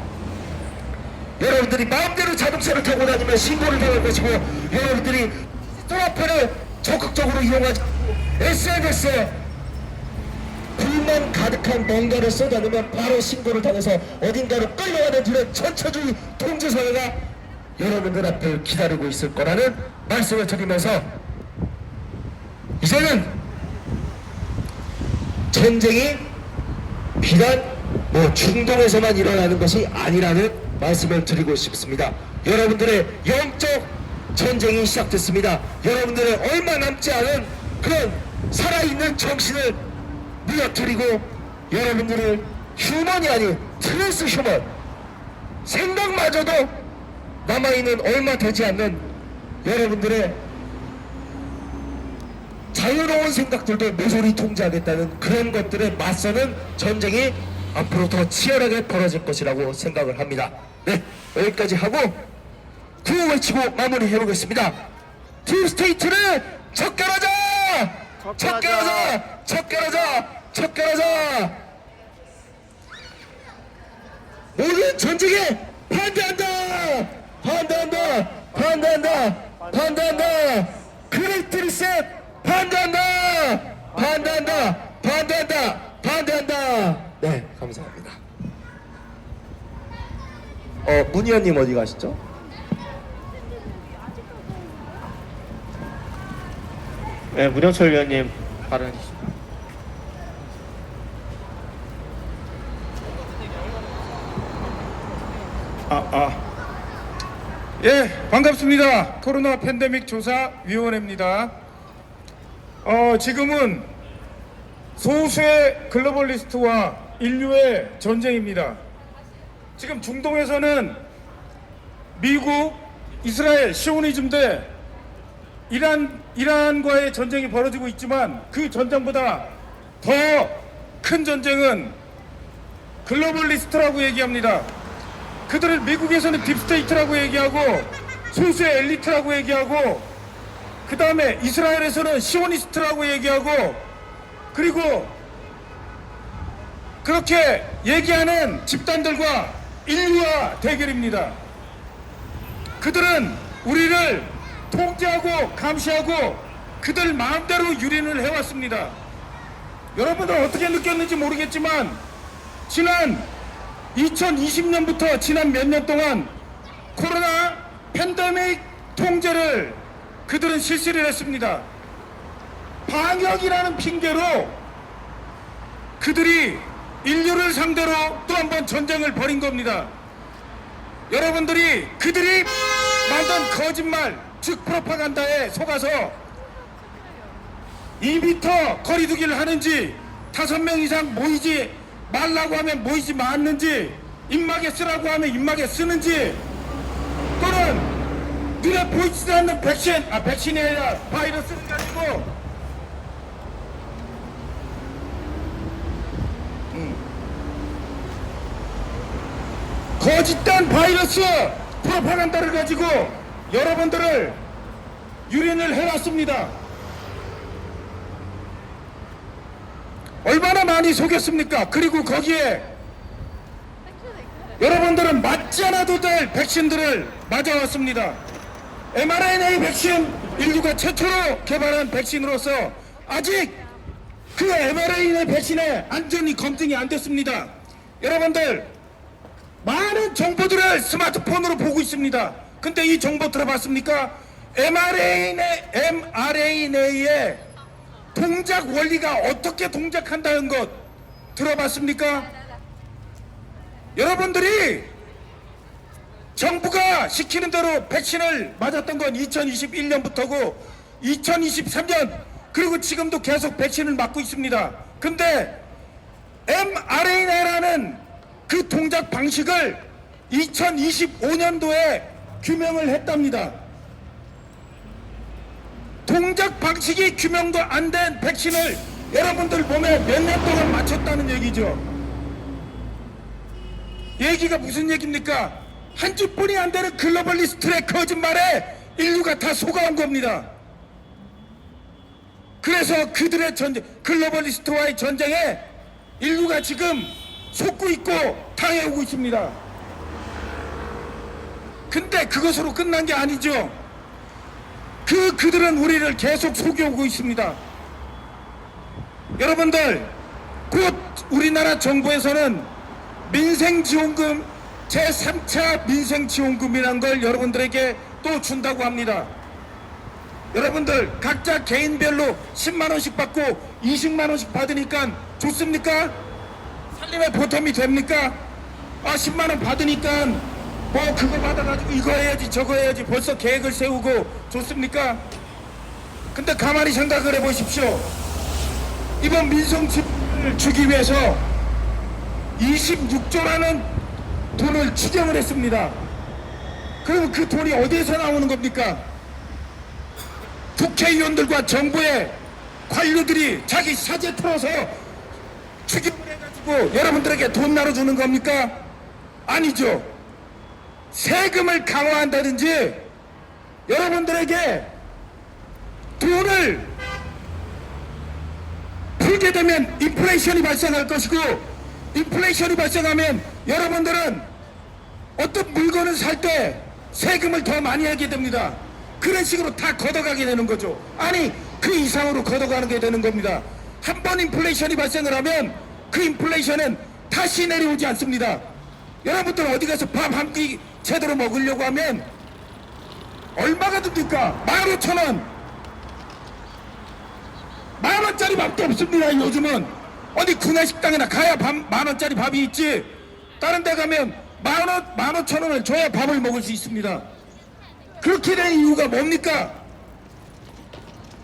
[SPEAKER 3] 여러분들이 마음대로 자동차를 타고 다니면 신고를 당할 것이고 여러분들이 스마트폰을 적극적으로 이용하지 SNS에 불만 가득한 뭔가를 쏟아내면 바로 신고를 당해서 어딘가로 끌려가는 이런 전체주의 통제사회가 여러분들 앞을 기다리고 있을 거라는 말씀을 드리면서 이제는 전쟁이 비단 뭐 중동에서만 일어나는 것이 아니라는 말씀을 드리고 싶습니다. 여러분들의 영적 전쟁이 시작됐습니다. 여러분들의 얼마 남지 않은 그런 살아있는 정신을 무너뜨리고 여러분들을 휴먼이 아닌 트랜스 휴먼 생각마저도 남아있는 얼마 되지 않는 여러분들의 자유로운 생각들도 모조리 통제하겠다는 그런 것들에 맞서는 전쟁이 앞으로 더 치열하게 벌어질 것이라고 생각을 합니다. 네, 여기까지 하고 구호 외치고 마무리 해보겠습니다. 딥스테이트를 척결하자! 척결하자! 척결하자! 척결하자! 모든 전쟁에 반대한다! 반대한다! 반대한다! 반대한다! 그레이트 리셋 반대한다! 반대한다! 반대한다! 반대한다! 네, 감사합니다. 문 의원님 어디 가시죠?
[SPEAKER 2] 네, 문영철 위원님 발언해주십시오.
[SPEAKER 4] 예, 반갑습니다. 코로나 팬데믹 조사위원회입니다. 지금은 소수의 글로벌리스트와 인류의 전쟁입니다. 지금 중동에서는 미국, 이스라엘, 시오니즘 대 이란과의 전쟁이 벌어지고 있지만 그 전쟁보다 더 큰 전쟁은 글로벌리스트라고 얘기합니다. 그들을 미국에서는 딥스테이트라고 얘기하고 소수의 엘리트라고 얘기하고 그 다음에 이스라엘에서는 시오니스트라고 얘기하고 그리고 그렇게 얘기하는 집단들과 인류와 대결입니다. 그들은 우리를 통제하고 감시하고 그들 마음대로 유린을 해왔습니다. 여러분들 어떻게 느꼈는지 모르겠지만 지난 2020년부터 지난 몇 년 동안 코로나 팬데믹 통제를 그들은 실수를 했습니다. 방역이라는 핑계로 그들이 인류를 상대로 또 한 번 전쟁을 벌인 겁니다. 여러분들이 그들이 만든 거짓말, 즉 프로파간다에 속아서 2m 거리두기를 하는지 5명 이상 모이지 말라고 하면 모이지 말는지 입막에 쓰라고 하면 입막에 쓰는지 또는 눈에 보이지도 않는 백신이 아니라 바이러스를 가지고 거짓된 바이러스 프로파간다를 가지고 여러분들을 유린을 해왔습니다. 얼마나 많이 속였습니까? 그리고 거기에 여러분들은 맞지 않아도 될 백신들을 맞아왔습니다. mRNA 백신, 인류가 최초로 개발한 백신으로서 아직 그 mRNA 백신의 안전이 검증이 안 됐습니다. 여러분들 많은 정보들을 스마트폰으로 보고 있습니다. 근데 이 정보 들어봤습니까? mRNA의 동작 원리가 어떻게 동작한다는 것 들어봤습니까? 여러분들이 정부가 시키는 대로 백신을 맞았던 건 2021년부터고 2023년 그리고 지금도 계속 백신을 맞고 있습니다. 근데 mRNA라는 그 동작 방식을 2025년도에 규명을 했답니다. 동작 방식이 규명도 안 된 백신을 여러분들 몸에 몇 년 동안 맞췄다는 얘기죠. 얘기가 무슨 얘기입니까? 한 주뿐이 안 되는 글로벌리스트의 거짓말에 인류가 다 속아온 겁니다. 그래서 그들의 전쟁, 글로벌리스트와의 전쟁에 인류가 지금 속고 있고 당해오고 있습니다. 근데 그것으로 끝난 게 아니죠. 그들은 우리를 계속 속여오고 있습니다. 여러분들, 곧 우리나라 정부에서는 민생지원금 제3차 민생지원금이라는 걸 여러분들에게 또 준다고 합니다. 여러분들 각자 개인별로 10만원씩 받고 20만원씩 받으니까 좋습니까? 살림의 보탬이 됩니까? 10만원 받으니까 뭐 그거 받아가지고 이거 해야지 저거 해야지 벌써 계획을 세우고 좋습니까? 근데 가만히 생각을 해보십시오. 이번 민생지원금을 주기 위해서 26조라는 돈을 추경을 했습니다. 그럼 그 돈이 어디에서 나오는 겁니까? 국회의원들과 정부의 관료들이 자기 사재 틀어서 추경을 해가지고 여러분들에게 돈 나눠주는 겁니까? 아니죠. 세금을 강화한다든지 여러분들에게 돈을 풀게 되면 인플레이션이 발생할 것이고 인플레이션이 발생하면 여러분들은 어떤 물건을 살 때 세금을 더 많이 하게 됩니다. 그런 식으로 다 걷어가게 되는 거죠. 아니 그 이상으로 걷어가는 게 되는 겁니다. 한 번 인플레이션이 발생을 하면 그 인플레이션은 다시 내려오지 않습니다. 여러분들 어디 가서 밥 한 끼 제대로 먹으려고 하면 얼마가 듭니까? 15,000원 10,000원짜리 밥도 없습니다. 요즘은 어디 구내식당이나 가야 10,000원짜리 밥이 있지 다른 데 가면 15,000원을 줘야 밥을 먹을 수 있습니다. 그렇게 된 이유가 뭡니까?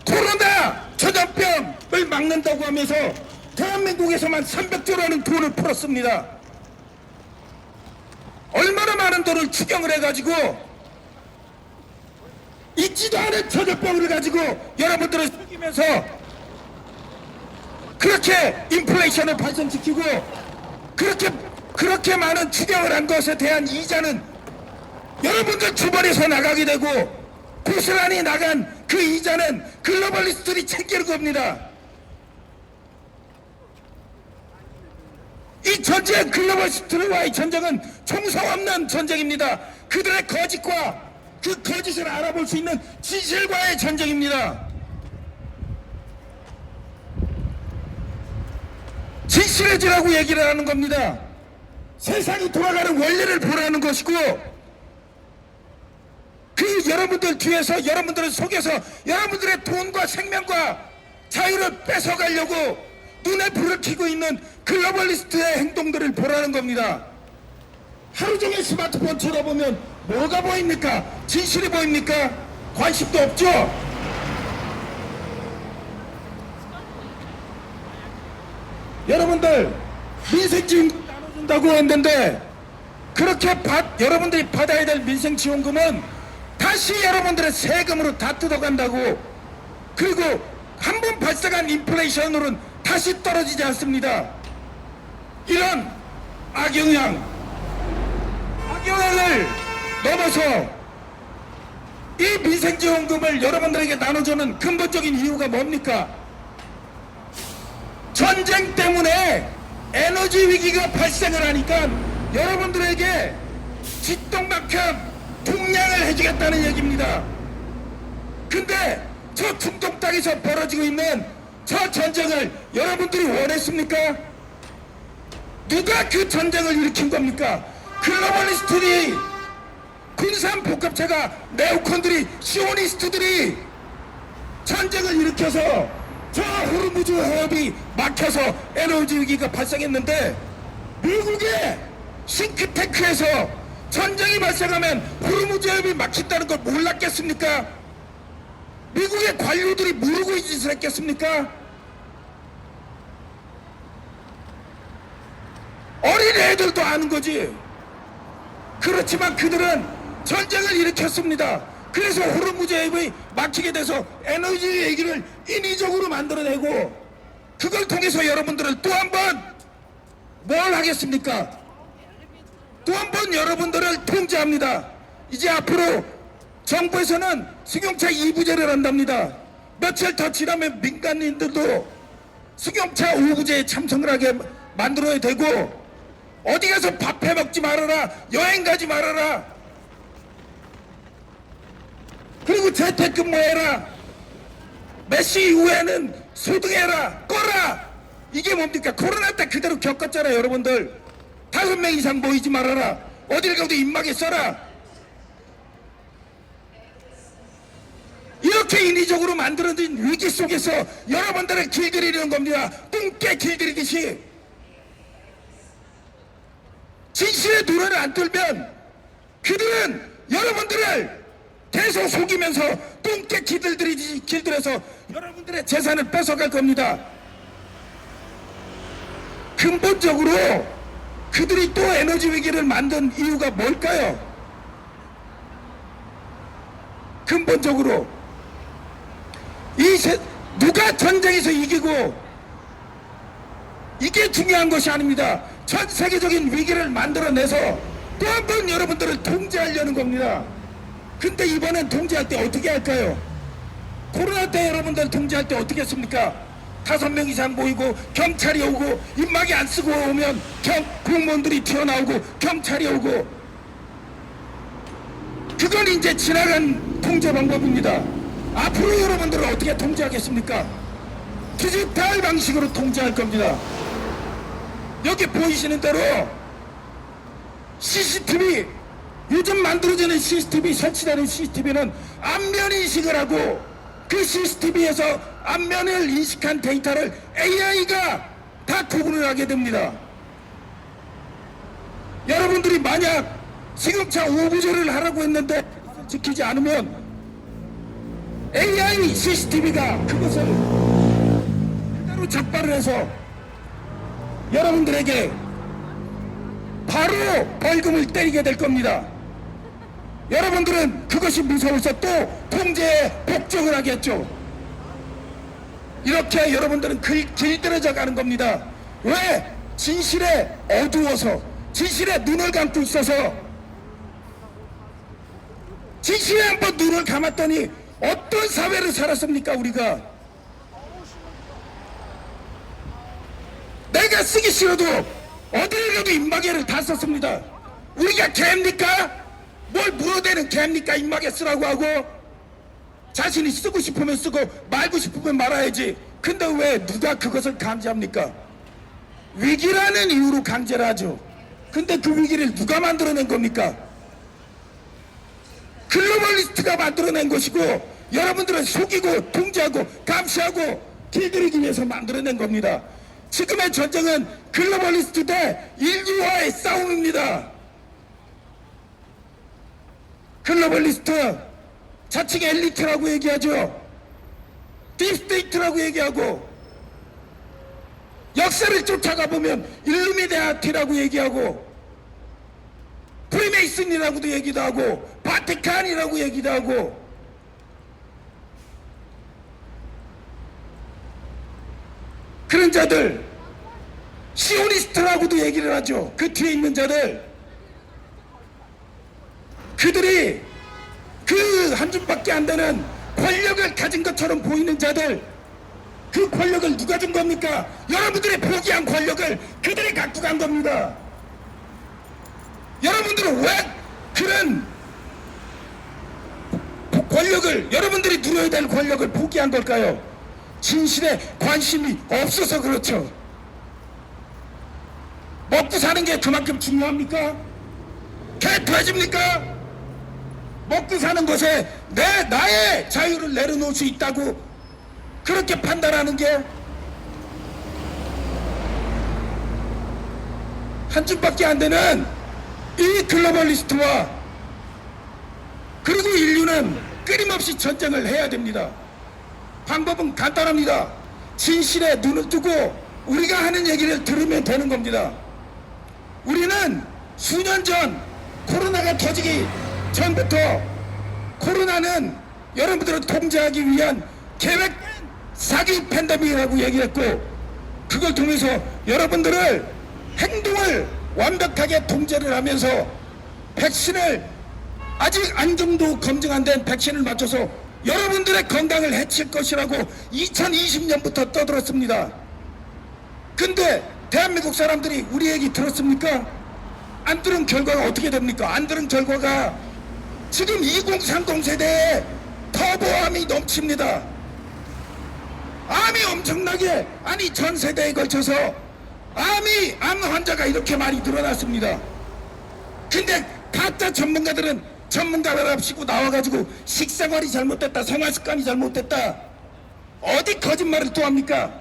[SPEAKER 4] 코로나 전염병을 막는다고 하면서 대한민국에서만 300조라는 돈을 풀었습니다. 얼마나 많은 돈을 추경을 해가지고 있지도 않은 전염병을 가지고 여러분들을 속이면서 그렇게 인플레이션을 발생시키고 그렇게 많은 추경을 한 것에 대한 이자는 여러분들 주머니에서 나가게 되고 고스란히 나간 그 이자는 글로벌리스트들이 챙기는 겁니다. 이 전쟁, 글로벌리스트와의 전쟁은 총성 없는 전쟁입니다. 그들의 거짓과 그 거짓을 알아볼 수 있는 진실과의 전쟁입니다. 진실해지라고 얘기를 하는 겁니다. 세상이 돌아가는 원리를 보라는 것이고 그 여러분들 뒤에서 여러분들을 속여서 여러분들의 돈과 생명과 자유를 뺏어가려고 눈에 불을 켜고 있는 글로벌리스트의 행동들을 보라는 겁니다. 하루 종일 스마트폰 쳐다보면 뭐가 보입니까? 진실이 보입니까? 관심도 없죠? 여러분들 민생지원금 나눠준다고 했는데 그렇게 여러분들이 받아야 될 민생지원금은 다시 여러분들의 세금으로 다 뜯어간다고. 그리고 한 번 발생한 인플레이션으로는 다시 떨어지지 않습니다. 이런 악영향을 넘어서 이 민생지원금을 여러분들에게 나눠주는 근본적인 이유가 뭡니까? 전쟁 때문에 에너지 위기가 발생을 하니까 여러분들에게 쥐똥만큼 통량을 해주겠다는 얘기입니다. 근데 저 중동 땅에서 벌어지고 있는 저 전쟁을 여러분들이 원했습니까? 누가 그 전쟁을 일으킨 겁니까? 글로벌리스트들이, 군산 복합체가, 네오콘들이, 시오니스트들이 전쟁을 일으켜서 저 호르무즈 해협이 막혀서 에너지 위기가 발생했는데 미국의 싱크탱크에서 전쟁이 발생하면 호르무즈 해협이 막힌다는 걸 몰랐겠습니까? 미국의 관료들이 모르고 이 짓을 했겠습니까? 어린 애들도 아는 거지. 그렇지만 그들은 전쟁을 일으켰습니다. 그래서 호르무즈 해협이 막히게 돼서 에너지 얘기를 인위적으로 만들어내고 그걸 통해서 여러분들을 또 한 번 뭘 하겠습니까? 또 한 번 여러분들을 통제합니다. 이제 앞으로 정부에서는 승용차 2부제를 한답니다. 며칠 더 지나면 민간인들도 승용차 5부제에 참석을 하게 만들어야 되고 어디 가서 밥 해먹지 말아라, 여행 가지 말아라, 그리고 재택근무해라, 몇 시 이후에는 소등해라, 꺼라. 이게 뭡니까? 코로나 때 그대로 겪었잖아요. 여러분들 5명 이상 모이지 말아라, 어딜 가도 입막에 써라. 이렇게 인위적으로 만들어진 위기 속에서 여러분들을 길들이는 겁니다. 뚱깨 길들이듯이. 진실의 눈을 안 뜨면 그들은 여러분들을 계속 속이면서 뚱깨 길들여서 여러분들의 재산을 뺏어갈 겁니다. 근본적으로 그들이 또 에너지 위기를 만든 이유가 뭘까요? 근본적으로 누가 전쟁에서 이기고 이게 중요한 것이 아닙니다. 전 세계적인 위기를 만들어내서 또 한 번 여러분들을 통제하려는 겁니다. 근데 이번엔 통제할 때 어떻게 할까요? 코로나 때 여러분들 통제할 때 어떻게 했습니까? 5명 이상 모이고 경찰이 오고 입막이 안 쓰고 오면 공무원들이 튀어나오고 경찰이 오고, 그건 이제 지나간 통제 방법입니다. 앞으로 여러분들을 어떻게 통제하겠습니까? 디지털 방식으로 통제할 겁니다. 여기 보이시는 대로 CCTV, 요즘 만들어지는 CCTV, 설치되는 CCTV는 안면 인식을 하고 그 CCTV에서 안면을 인식한 데이터를 AI가 다 구분을 하게 됩니다. 여러분들이 만약 승용차 5부제를 하라고 했는데 지키지 않으면 AI CCTV가 그것을 그대로 적발을 해서 여러분들에게 바로 벌금을 때리게 될 겁니다. 여러분들은 그것이 무서워서 또 통제에 복종을 하겠죠. 이렇게 여러분들은 길들여져 가는 겁니다. 왜? 진실에 어두워서, 진실에 눈을 감고 있어서. 진실에 한번 눈을 감았더니 어떤 사회를 살았습니까? 우리가 내가 쓰기 싫어도 어디를 가도 입마개를 다 썼습니다. 우리가 개입니까? 뭘 물어대는 개입니까? 입마개 쓰라고 하고 자신이 쓰고 싶으면 쓰고 말고 싶으면 말아야지. 근데 왜 누가 그것을 강제합니까? 위기라는 이유로 강제를 하죠. 근데 그 위기를 누가 만들어낸 겁니까? 글로벌리스트 글로벌리스트가 만들어낸 것이고 여러분들은 속이고 통제하고 감시하고 길들이기 위해서 만들어낸 겁니다. 지금의 전쟁은 글로벌리스트 대 인류와의 싸움입니다. 글로벌리스트 자칭 엘리트라고 얘기하죠. 딥스테이트라고 얘기하고 역사를 쫓아가 보면 일루미나티라고 얘기하고 프리메이슨이라고도 얘기도 하고 바티칸이라고 얘기도 하고 그런 자들 시오니스트라고도 얘기를 하죠. 그 뒤에 있는 자들 그들이 그 한 줌밖에 안 되는 권력을 가진 것처럼 보이는 자들 그 권력을 누가 준 겁니까? 여러분들이 포기한 권력을 그들이 갖고 간 겁니다. 여러분들은 왜 그런 권력을 여러분들이 누려야 될 권력을 포기한 걸까요? 진실에 관심이 없어서 그렇죠. 먹고 사는 게 그만큼 중요합니까? 개 돼집니까? 먹고 사는 것에 나의 자유를 내려놓을 수 있다고 그렇게 판단하는 게 한 줌밖에 안 되는 이 글로벌리스트와 그리고 인류는 끊임없이 전쟁을 해야 됩니다. 방법은 간단합니다. 진실에 눈을 뜨고 우리가 하는 얘기를 들으면 되는 겁니다. 우리는 수년 전 코로나가 터지기 전부터 코로나는 여러분들을 통제하기 위한 계획된 사기 팬데믹이라고 얘기했고 그걸 통해서 여러분들을 행동을 완벽하게 통제를 하면서 백신을 아직 안정도 검증 안 된 백신을 맞춰서 여러분들의 건강을 해칠 것이라고 2020년부터 떠들었습니다. 근데 대한민국 사람들이 우리 얘기 들었습니까? 안 들은 결과가 어떻게 됩니까? 안 들은 결과가 지금 2030 세대에 터보암이 넘칩니다. 암이 엄청나게 아니 전 세대에 걸쳐서 암 환자가 이렇게 많이 늘어났습니다. 근데 가짜 전문가들은 전문가랍시고 나와가지고 식생활이 잘못됐다 생활습관이 잘못됐다 어디 거짓말을 또 합니까?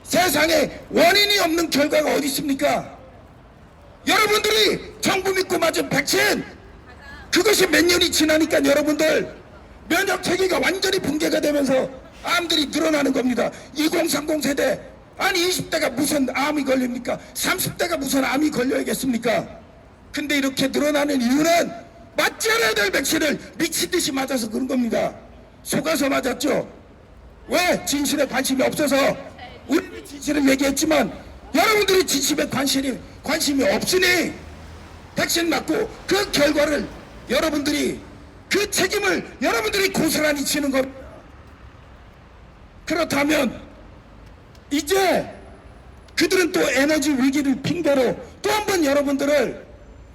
[SPEAKER 4] 세상에 원인이 없는 결과가 어디 있습니까? 여러분들이 정부 믿고 맞은 백신 그것이 몇 년이 지나니까 여러분들 면역 체계가 완전히 붕괴가 되면서 암들이 늘어나는 겁니다. 2030 세대 아니 20대가 무슨 암이 걸립니까? 30대가 무슨 암이 걸려야겠습니까? 근데 이렇게 늘어나는 이유는 맞지 않아야 될 백신을 미친듯이 맞아서 그런 겁니다. 속아서 맞았죠. 왜? 진실에 관심이 없어서 우리는 진실을 얘기했지만 여러분들이 진실에 관심이 없으니 백신 맞고 그 결과를 여러분들이 그 책임을 여러분들이 고스란히 지는 겁니다. 그렇다면 이제 그들은 또 에너지 위기를 핑계로 또 한 번 여러분들을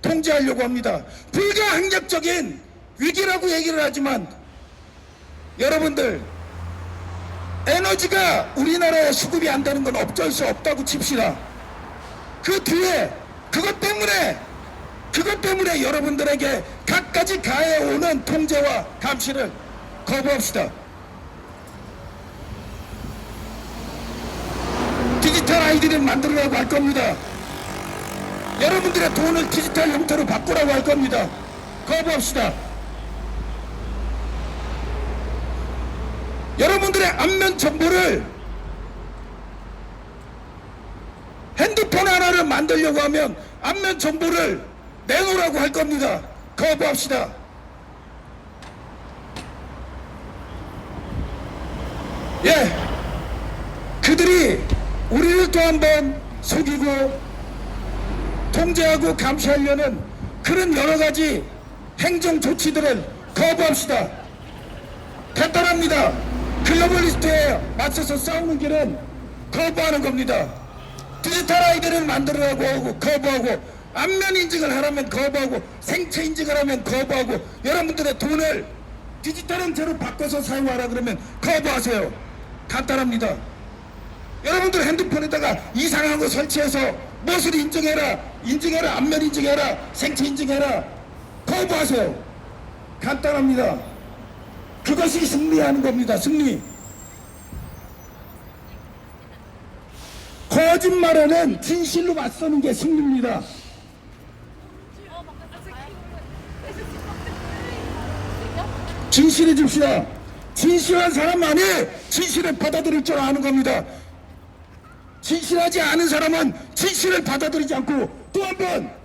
[SPEAKER 4] 통제하려고 합니다. 불가항력적인 위기라고 얘기를 하지만 여러분들 에너지가 우리나라에 수급이 안 되는 건 어쩔 수 없다고 칩시다. 그 뒤에 그것 때문에 여러분들에게 갖가지 가해오는 통제와 감시를 거부합시다. 디지털 아이디를 만들으라고 할 겁니다. 여러분들의 돈을 디지털 형태로 바꾸라고 할 겁니다. 거부합시다. 여러분들의 안면 정보를 핸드폰 하나를 만들려고 하면 안면 정보를 내놓으라고 할 겁니다. 거부합시다. 예, 그들이 우리를 또 한 번 속이고 통제하고 감시하려는 그런 여러 가지 행정 조치들을 거부합시다. 간단합니다. 글로벌리스트에 맞서서 싸우는 길은 거부하는 겁니다. 디지털 아이디를 만들으라고 하고 거부하고 안면 인증을 하라면 거부하고 생체 인증을 하면 거부하고 여러분들의 돈을 디지털 형태로 바꿔서 사용하라 그러면 거부하세요. 간단합니다. 여러분들 핸드폰에다가 이상한 거 설치해서 무엇을 인증해라 안면 인증해라 생체 인증해라 거부하세요. 간단합니다. 그것이 승리하는 겁니다. 승리. 거짓말에는 진실로 맞서는 게 승리입니다. 진실해집시다. 진실한 사람만이 진실을 받아들일 줄 아는 겁니다. 진실하지 않은 사람은 진실을 받아들이지 않고 또 한 번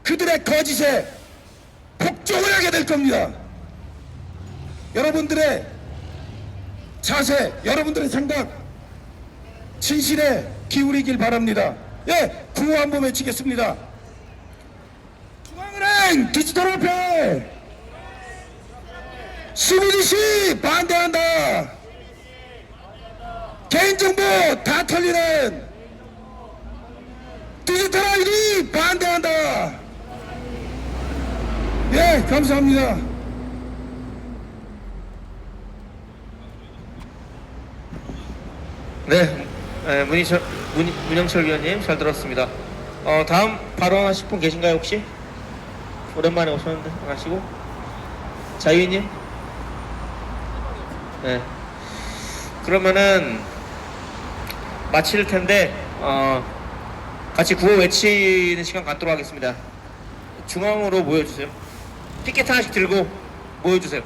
[SPEAKER 4] 그들의 거짓에 복종을 하게 될 겁니다. 여러분들의 자세, 여러분들의 생각 진실에 기울이길 바랍니다. 예, 구호 한번 외치겠습니다. 중앙은행 디지털화폐 CBDC 반대한다. 개인정보 다 털리는 디지털 아이디 반대한다. 예, 감사합니다.
[SPEAKER 2] 네, 문영철 위원님 잘 들었습니다. 다음 발언하실 분 계신가요 혹시? 오랜만에 오셨는데 안 하시고? 자유인님? 네. 그러면은 마칠 텐데 같이 구호 외치는 시간 갖도록 하겠습니다. 중앙으로 모여주세요. 피켓 하나씩 들고 모여주세요.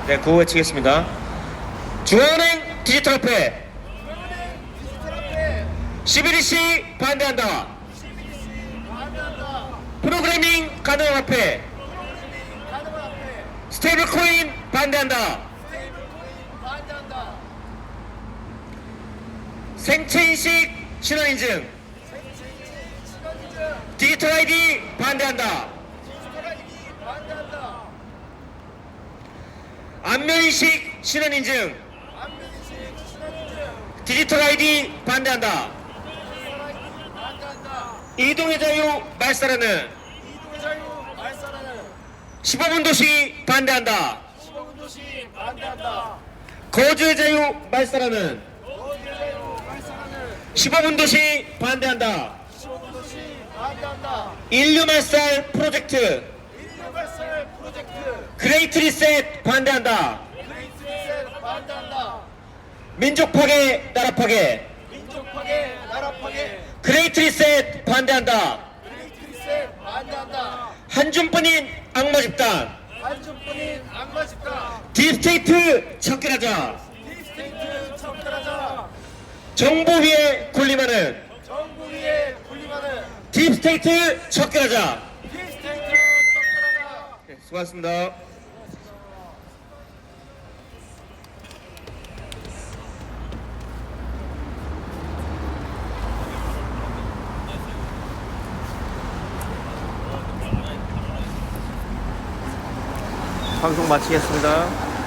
[SPEAKER 2] 네, 구호 외치겠습니다. 중앙은행 디지털화폐 CBDC 반대한다. 프로그래밍 가능한 화폐 스테이블코인 반대한다. 생체인식 신원인증 디지털 아이디 반대한다. 안면인식 신원인증 디지털 아이디 반대한다. 이동의 자유 말살하는 15분 도시 반대한다. 거주의 자유 말살하는 15분 도시 반대한다. 인류 말살 프로젝트 그레이트 리셋 반대한다. 민족 파괴 나라 파괴 그레이트 리셋 반대한다. 한줌뿐인 악마 집단 딥스테이트 척결하자. 정보 위에 군림하는 딥스테이트 척결하자. 네, 수고하셨습니다. 방송 마치겠습니다.